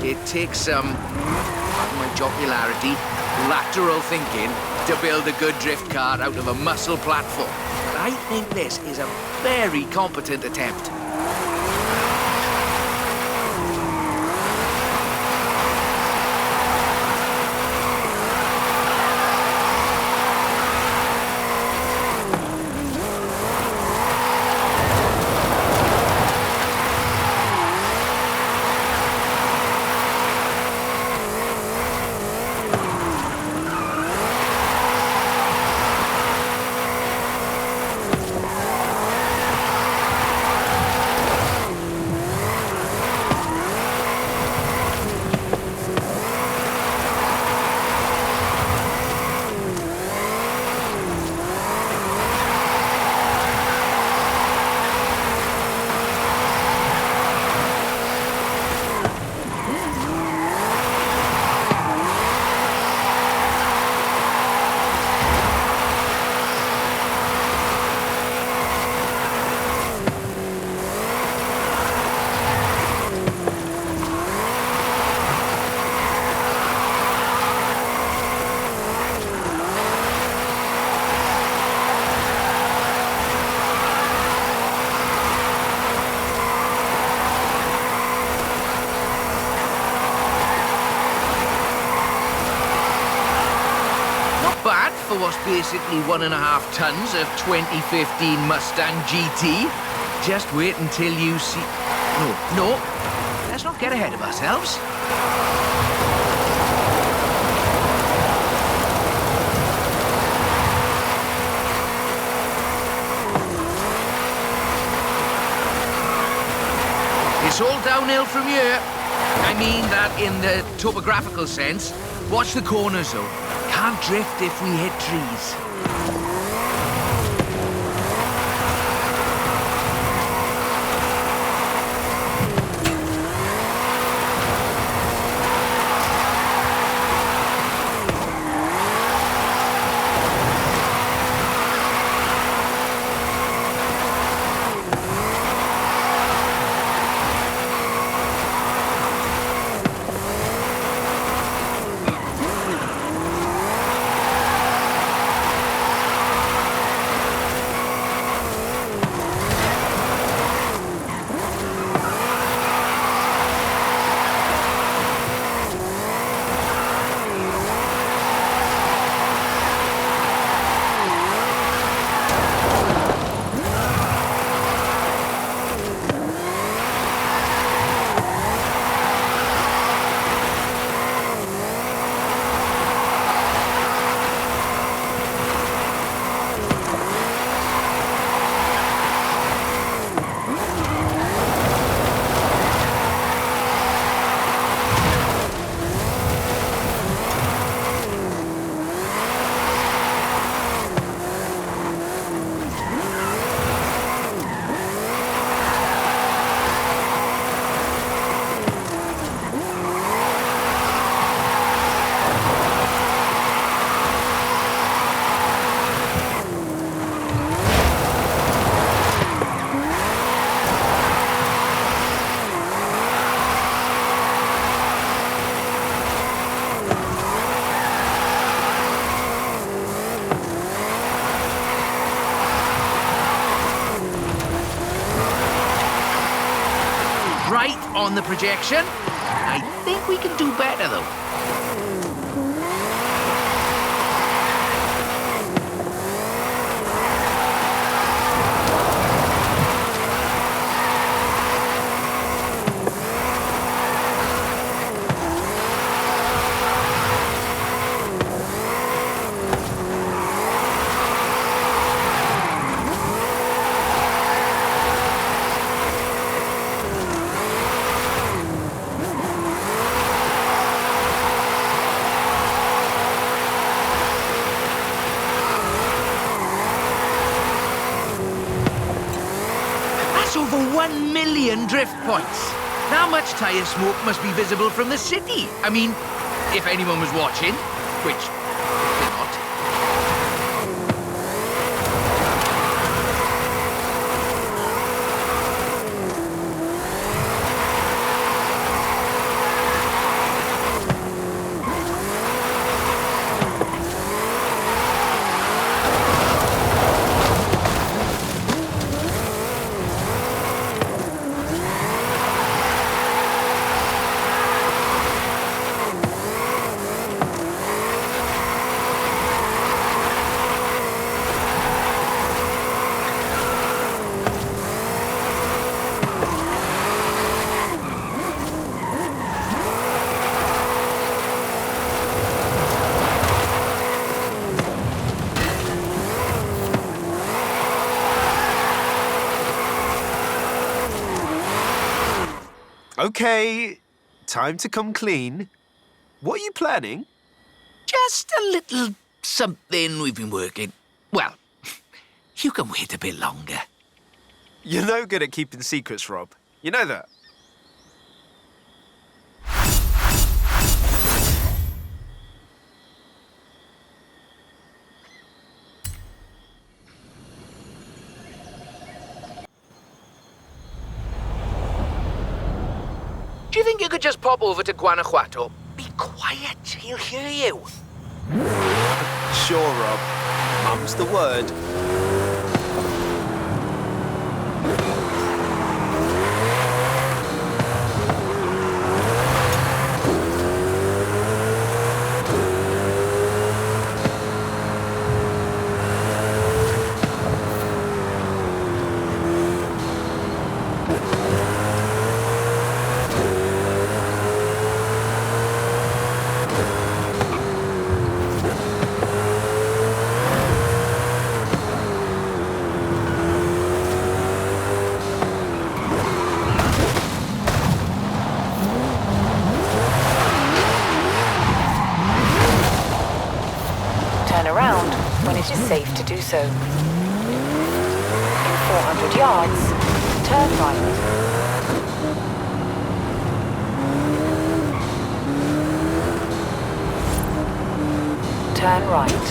It takes some, pardon my jocularity, lateral thinking to build a good drift car out of a muscle platform. But I think this is a very competent attempt. For what's basically 1.5 tons of 2015 Mustang GT. Just wait until you see... No, let's not get ahead of ourselves. It's all downhill from here. I mean that in the topographical sense. Watch the corners, though. Can't drift if we hit trees. Right on the projection. I think we can do better, though. some drift points. Not much tyre smoke must be visible from the city. I mean, if anyone was watching, which they're not. Okay, time to come clean. What are you planning? Just a little something we've been working. Well, you can wait a bit longer. You're no good at keeping secrets, Rob. You know that. Do you think you could just pop over to Guanajuato? Be quiet, he'll hear you. Sure, Rob. Mum's the word. Turn around when it is safe to do so. In 400 yards, turn right. Turn right.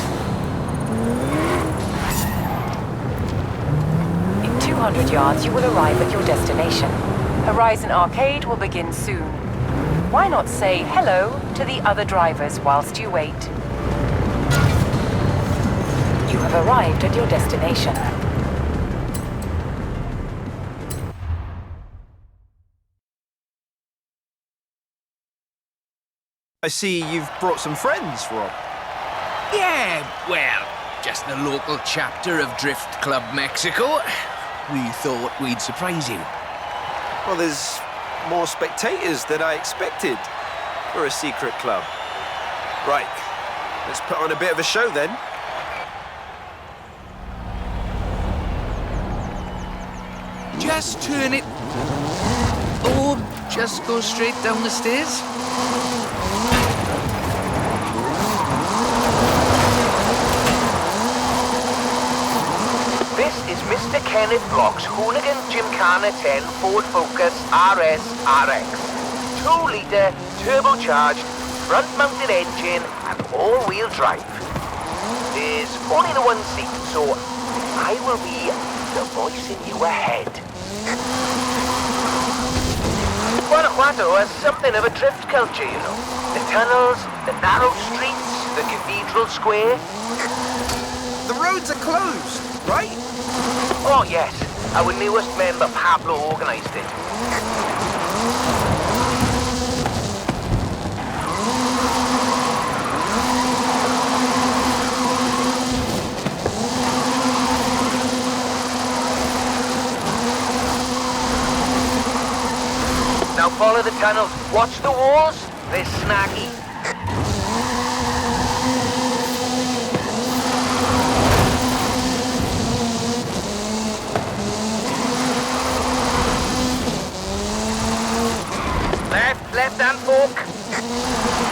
In 200 yards, you will arrive at your destination. Horizon Arcade will begin soon. Why not say hello to the other drivers whilst you wait? You have arrived at your destination. I see you've brought some friends, Rob. Yeah, well, just the local chapter of Drift Club Mexico. We thought we'd surprise you. Well, there's more spectators than I expected for a secret club. Right, let's put on a bit of a show then. Just turn it. Or just go straight down the stairs. This is Mr. Kenneth Block's Hooligan Gymkhana 10 Ford Focus RS RX. 2-litre, turbocharged, front-mounted engine and all-wheel drive. There's only the one seat, so I will be the voice in your head. Guanajuato has something of a drift culture, you know. The tunnels, the narrow streets, the cathedral square. The roads are closed, right? Oh yes, our newest member Pablo organised it. Now follow the tunnels. Watch the walls. They're snaggy. Left-hand fork.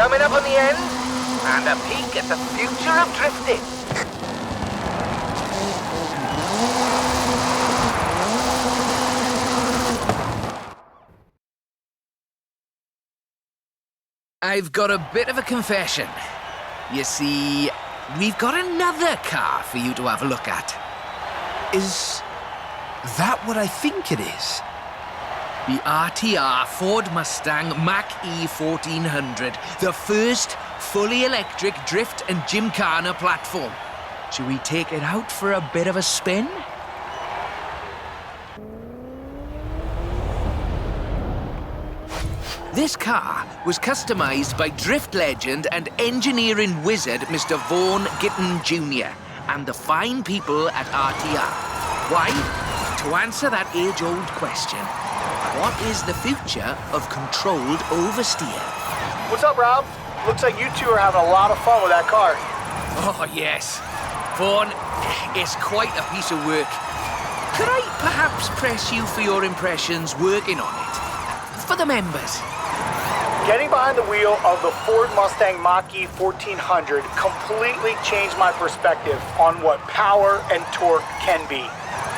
Coming up on the end, and a peek at the future of drifting. I've got a bit of a confession. You see, we've got another car for you to have a look at. Is that what I think it is? The RTR Ford Mustang Mach-E 1400, the first fully electric drift and gymkhana platform. Should we take it out for a bit of a spin? This car was customized by drift legend and engineering wizard Mr. Vaughan Gitton Jr. and the fine people at RTR. Why? To answer that age-old question, what is the future of controlled oversteer? What's up, Rob? Looks like you two are having a lot of fun with that car. Oh, yes. Vaughan, it's quite a piece of work. Could I perhaps press you for your impressions working on it? For the members. Getting behind the wheel of the Ford Mustang Mach-E 1400 completely changed my perspective on what power and torque can be.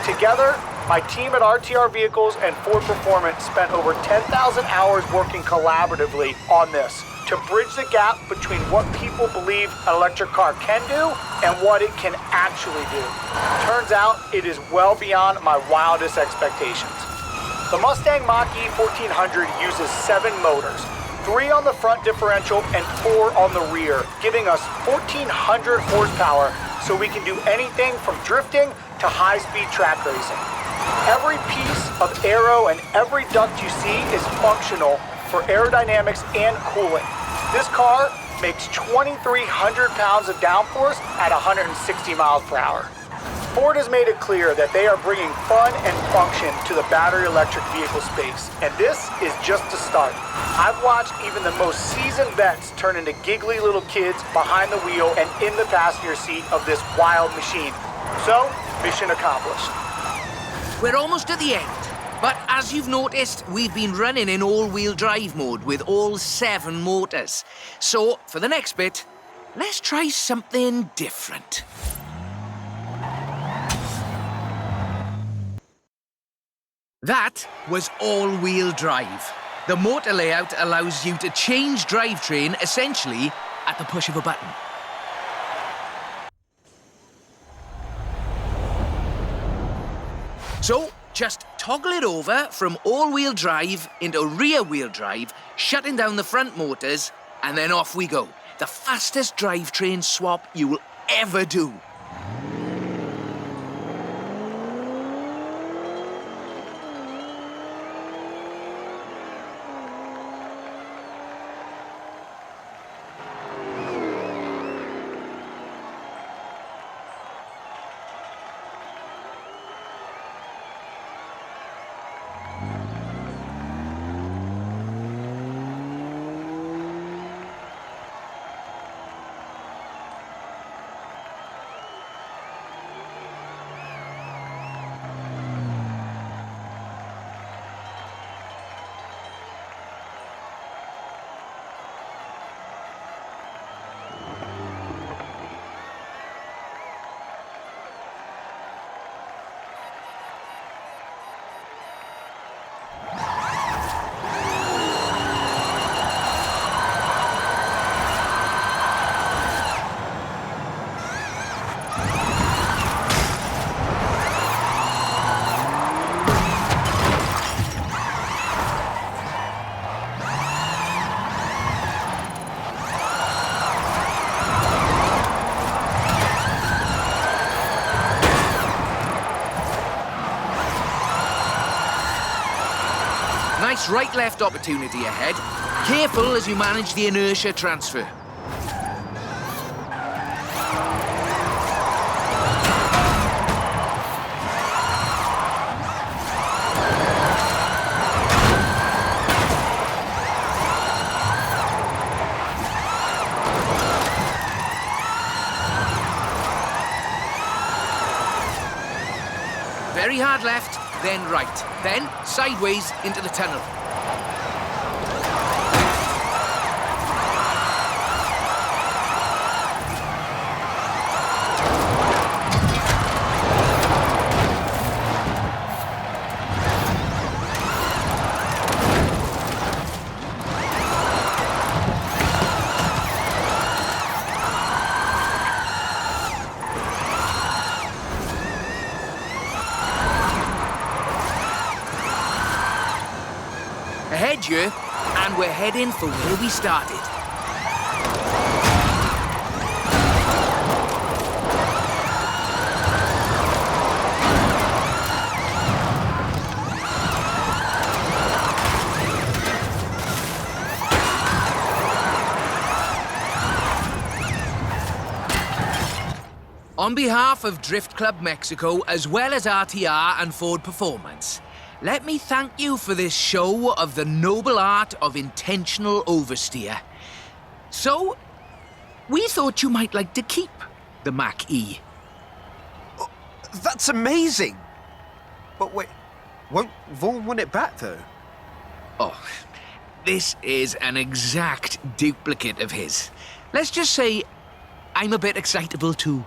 Together, my team at RTR Vehicles and Ford Performance spent over 10,000 hours working collaboratively on this to bridge the gap between what people believe an electric car can do and what it can actually do. Turns out, it is well beyond my wildest expectations. The Mustang Mach-E 1400 uses 7 motors, 3 on the front differential and 4 on the rear, giving us 1,400 horsepower so we can do anything from drifting to high-speed track racing. Every piece of aero and every duct you see is functional for aerodynamics and cooling. This car makes 2,300 pounds of downforce at 160 miles per hour. Ford has made it clear that they are bringing fun and function to the battery electric vehicle space, and this is just the start. I've watched even the most seasoned vets turn into giggly little kids behind the wheel and in the passenger seat of this wild machine. So, mission accomplished. We're almost at the end, but as you've noticed, we've been running in all-wheel drive mode with all 7 motors. So, for the next bit, let's try something different. That was all-wheel drive. The motor layout allows you to change drivetrain essentially at the push of a button. So, just toggle it over from all-wheel drive into rear-wheel drive, shutting down the front motors, and then off we go. The fastest drivetrain swap you will ever do. Nice right-left opportunity ahead. Careful as you manage the inertia transfer. Very hard left, then right, then sideways into the tunnel. edge, and we're heading for where we started. On behalf of Drift Club Mexico, as well as RTR and Ford Performance, let me thank you for this show of the noble art of intentional oversteer. So, we thought you might like to keep the Mach-E. That's amazing! But wait, won't Vaughn want it back, though? Oh, this is an exact duplicate of his. Let's just say I'm a bit excitable, too.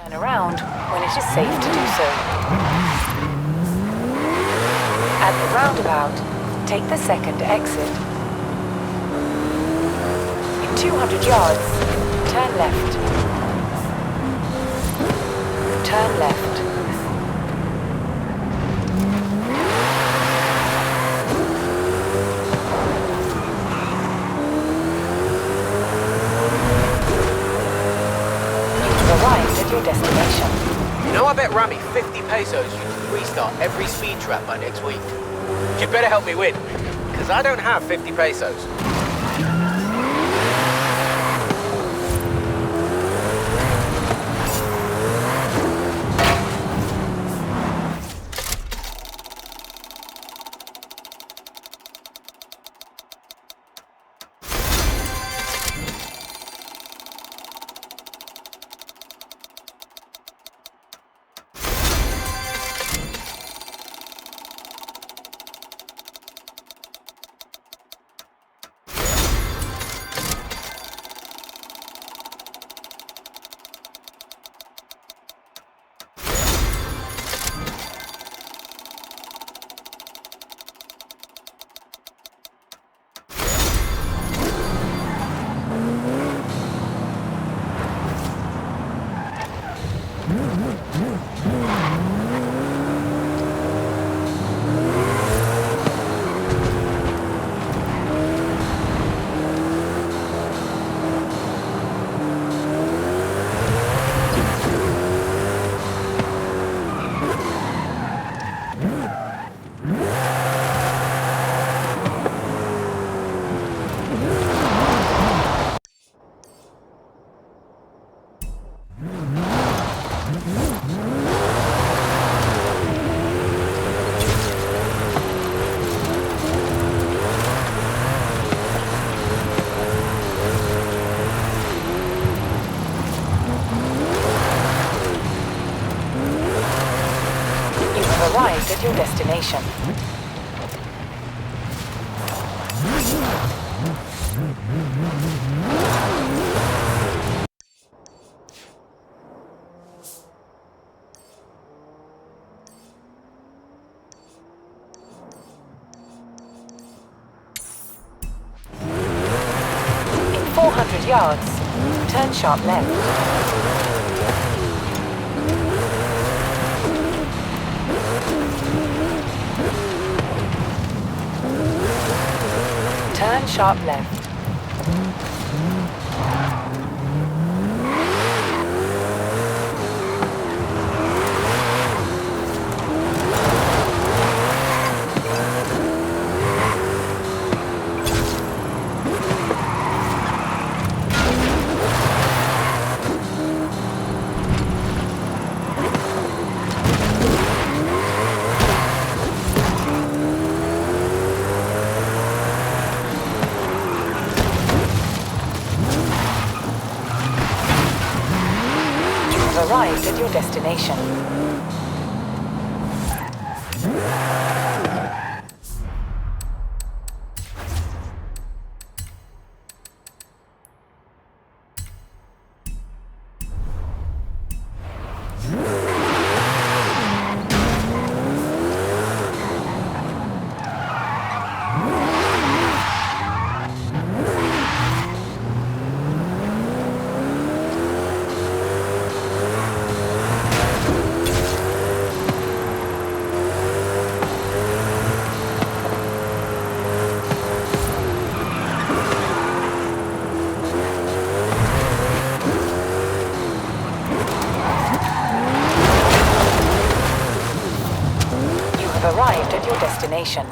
Turn around when it is safe to do so. At the roundabout, take the second exit. In 200 yards, turn left. Turn left. Arrived at your destination. You know, I bet Rami 50 pesos you can restart every speed trap by next week. You'd better help me win, because I don't have 50 pesos. Arrived at your destination. In 400 yards, turn sharp left. Turn sharp left. destination. Arrived at your destination.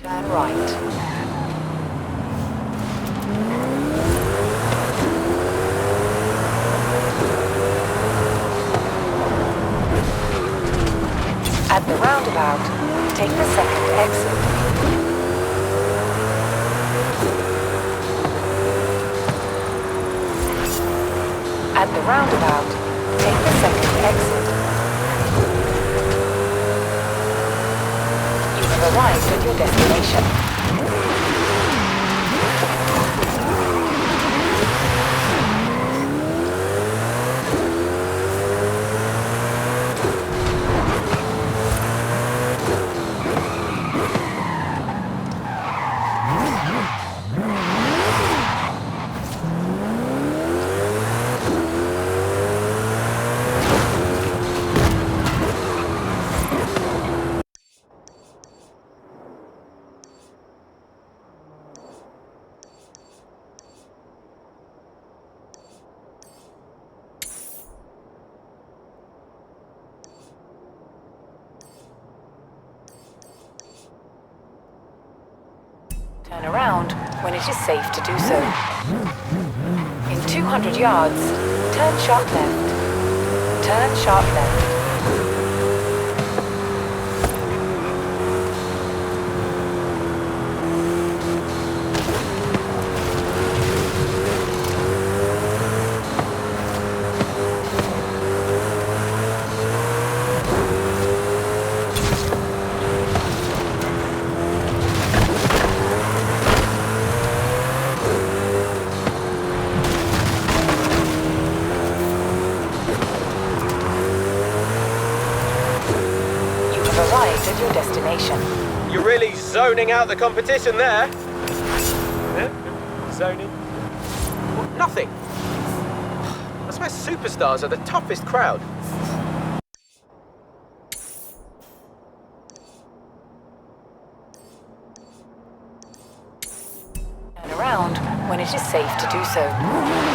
Turn right. At the roundabout, take the second exit. At the roundabout, take the second exit. You have arrived at your destination. Turn around when it is safe to do so. In 200 yards, turn sharp left. Turn sharp left. Arrived at your destination. You're really zoning out the competition there. Zoning. What? Nothing. I swear superstars are the toughest crowd. Turn around when it is safe to do so.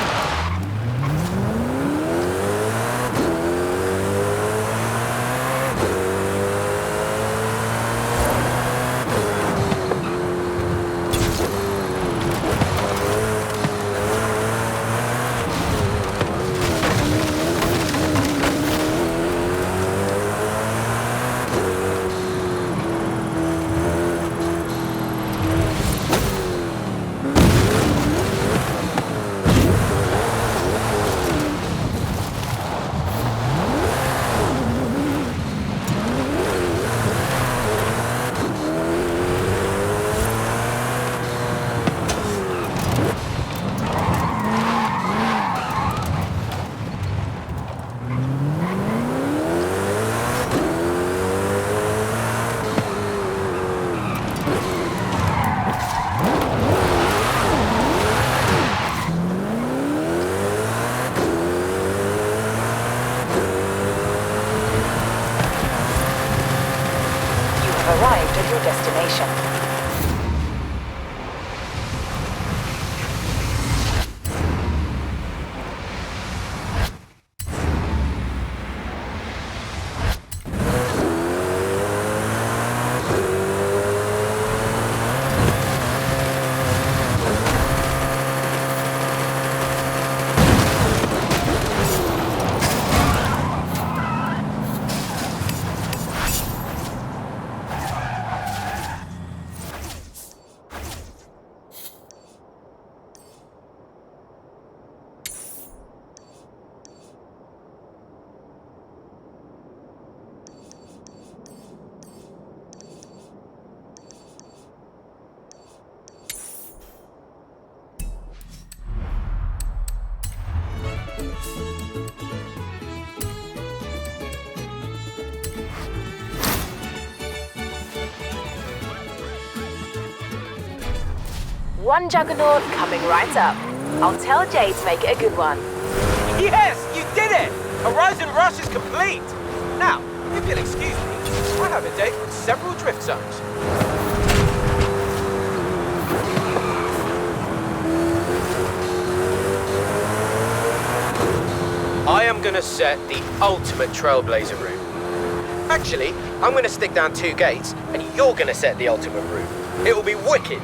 Arrived at your destination. one juggernaut coming right up. I'll tell Jay to make it a good one. Yes, you did it! Horizon Rush is complete! Now, if you'll excuse me, I have a date with several drift zones. I am gonna set the ultimate Trailblazer route. Actually, I'm gonna stick down 2 gates, and you're gonna set the ultimate route. It will be wicked.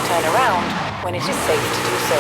Turn around when it is safe to do so.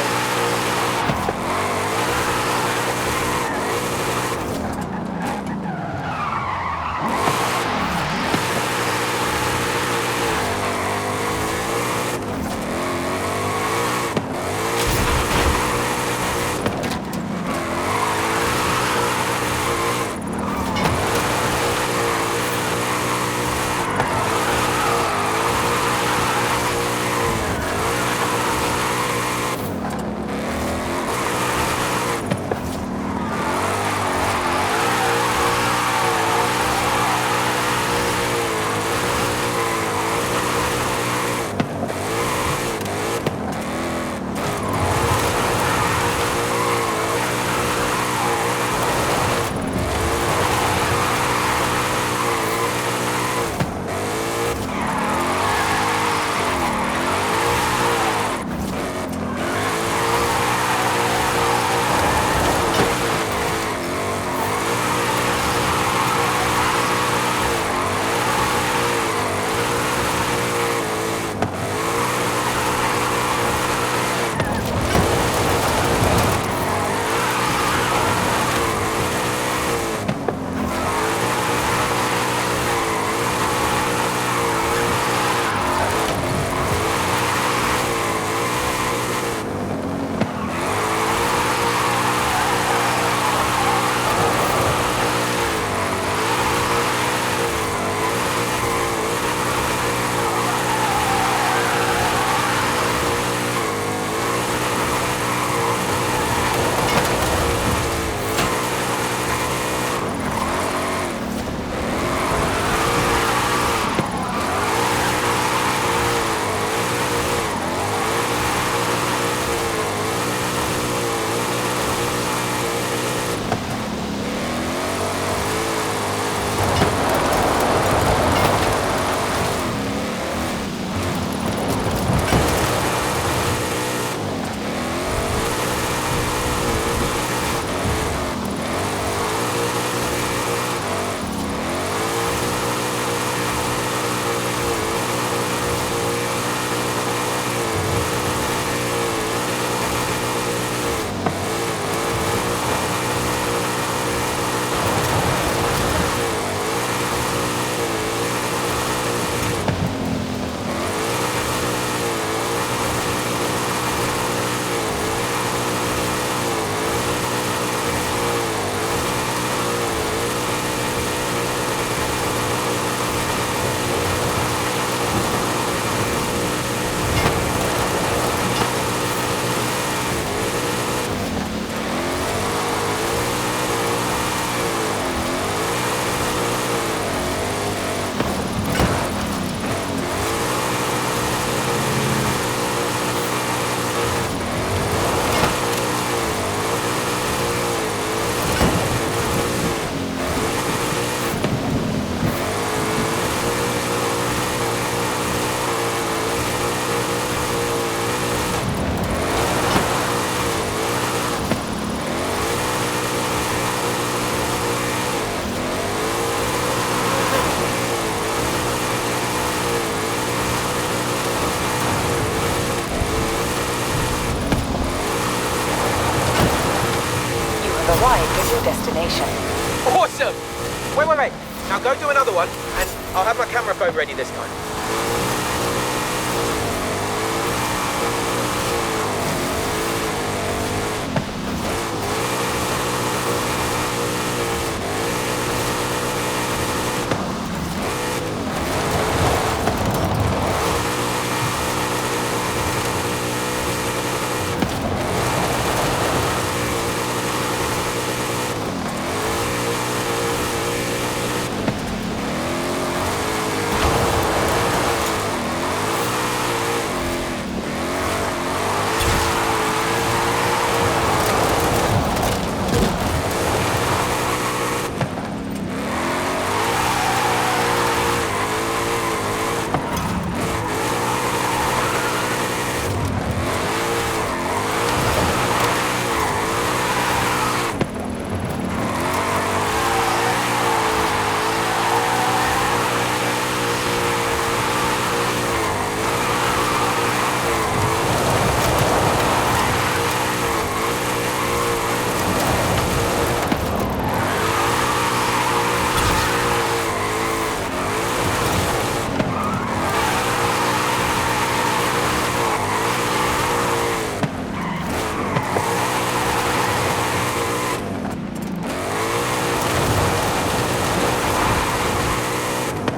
arrived at your destination. Awesome! Wait. Now go do another one, and I'll have my camera phone ready this time.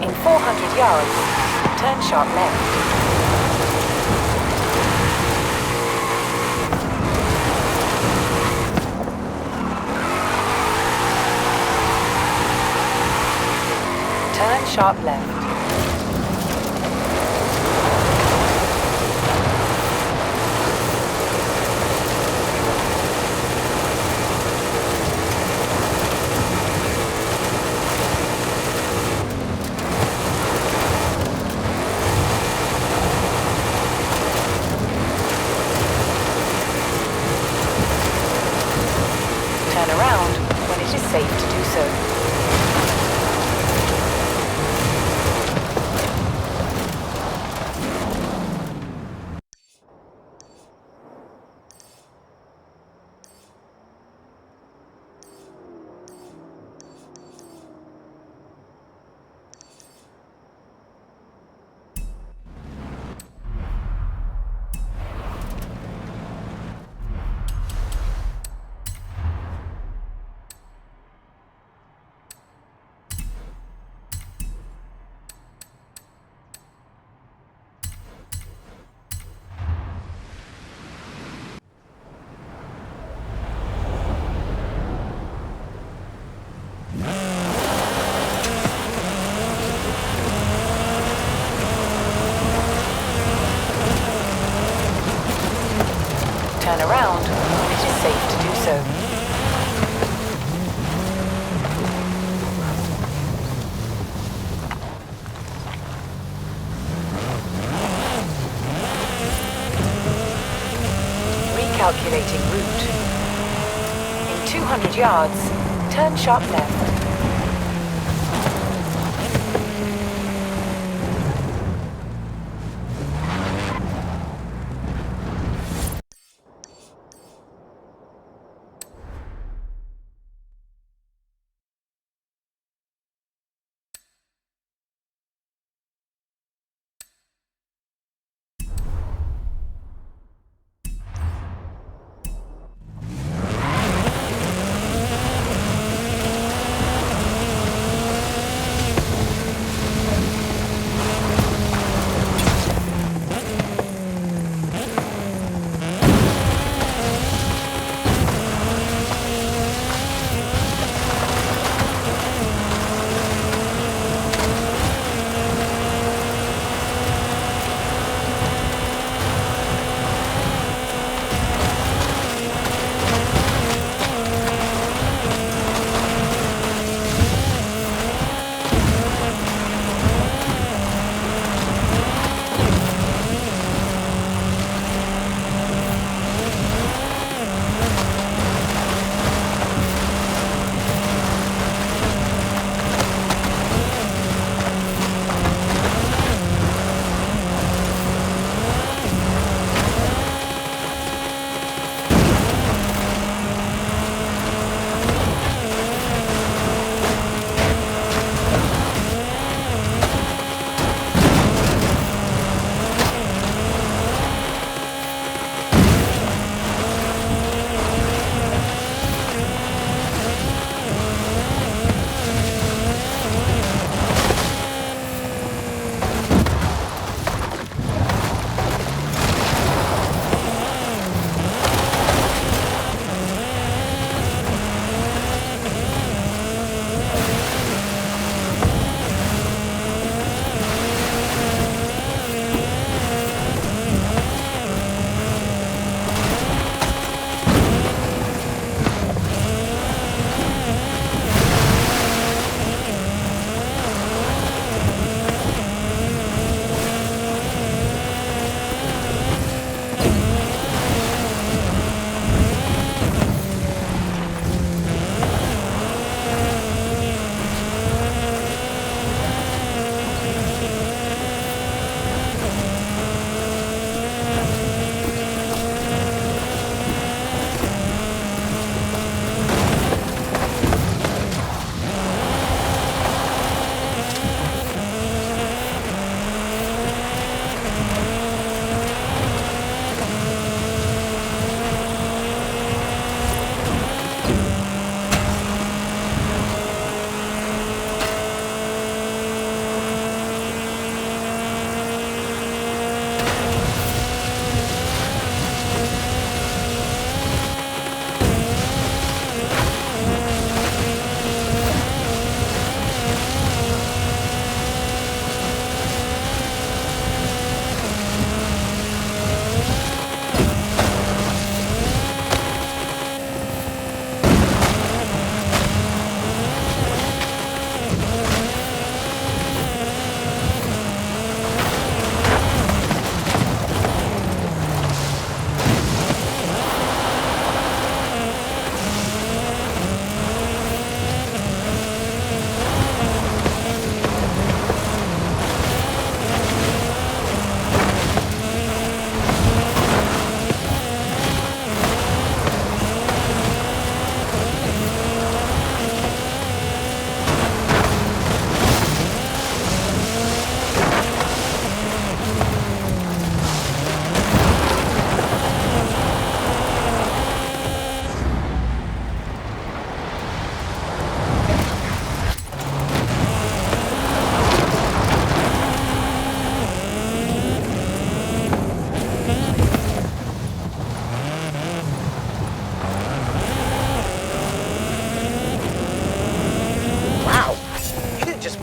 In 400 yards, turn sharp left. Turn sharp left. Turn around when it is safe to do so. Turn around when it is safe to do so. Recalculating route. In 200 yards, turn sharp left.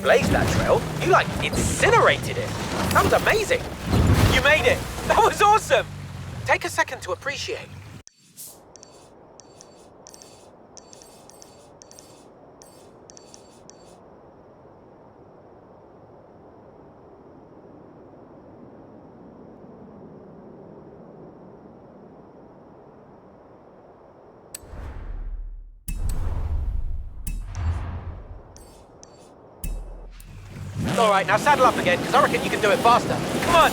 blazed that trail. You, like, incinerated it. That was amazing. You made it! That was awesome! Take a second to appreciate. All right, now saddle up again, because I reckon you can do it faster. Come on!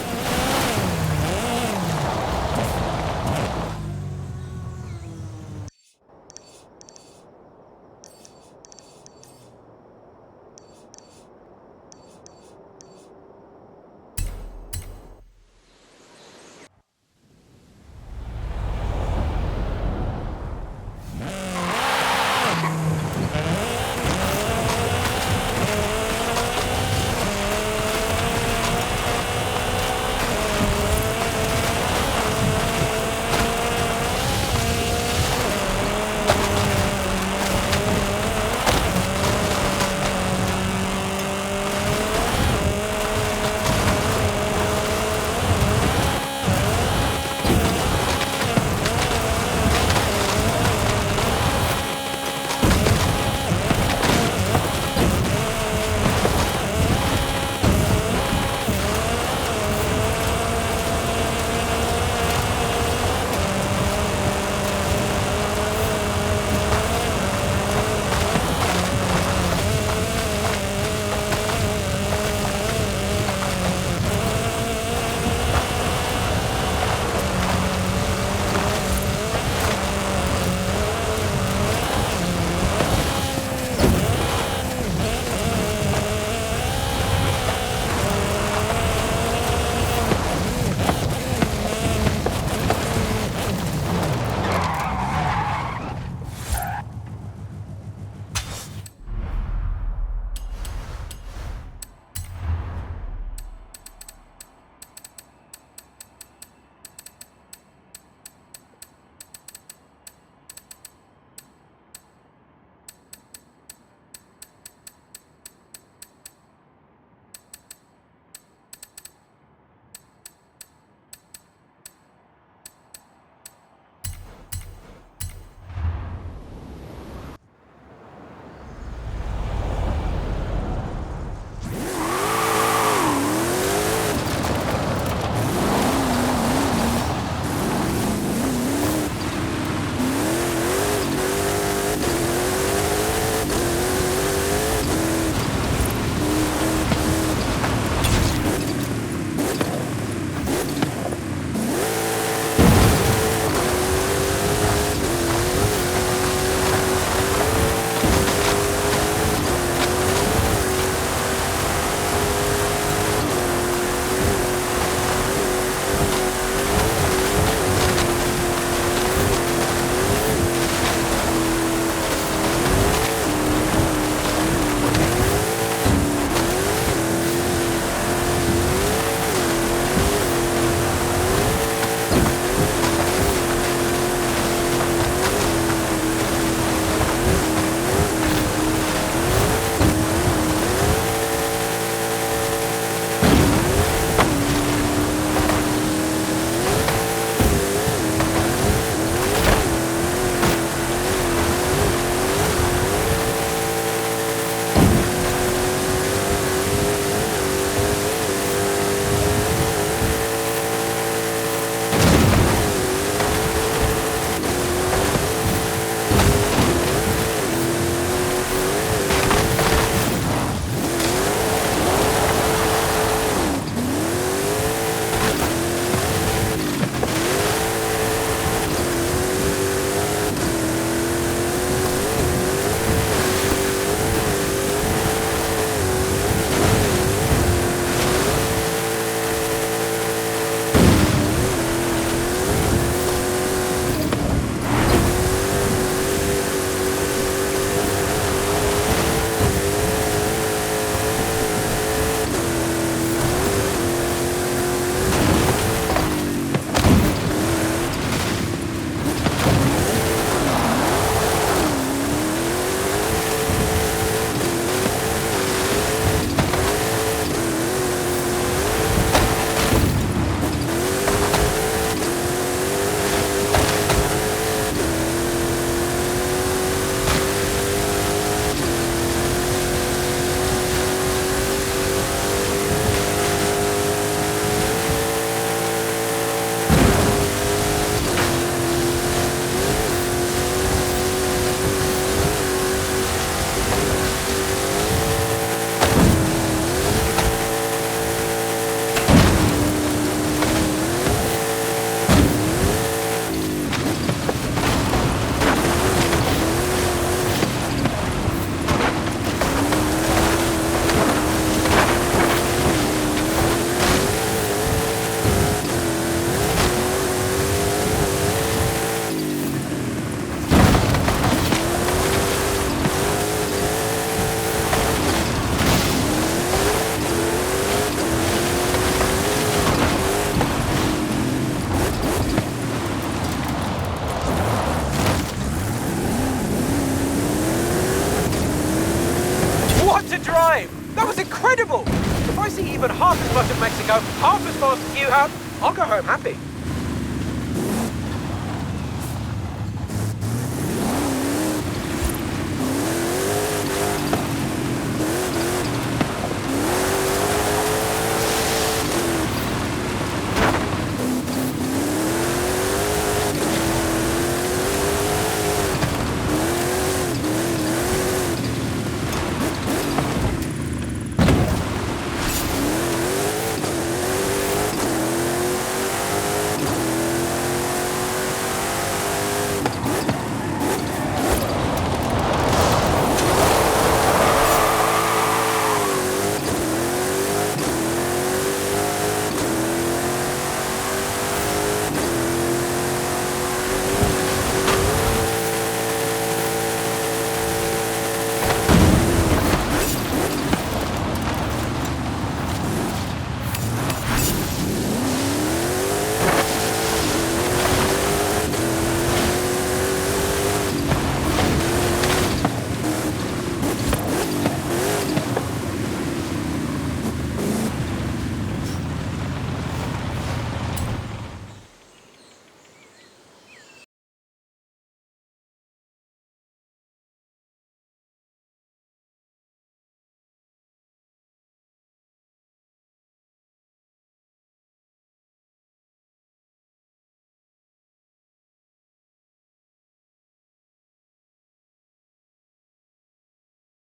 to drive! That was incredible! If I see even half as much of Mexico, half as fast as you have, I'll go home happy.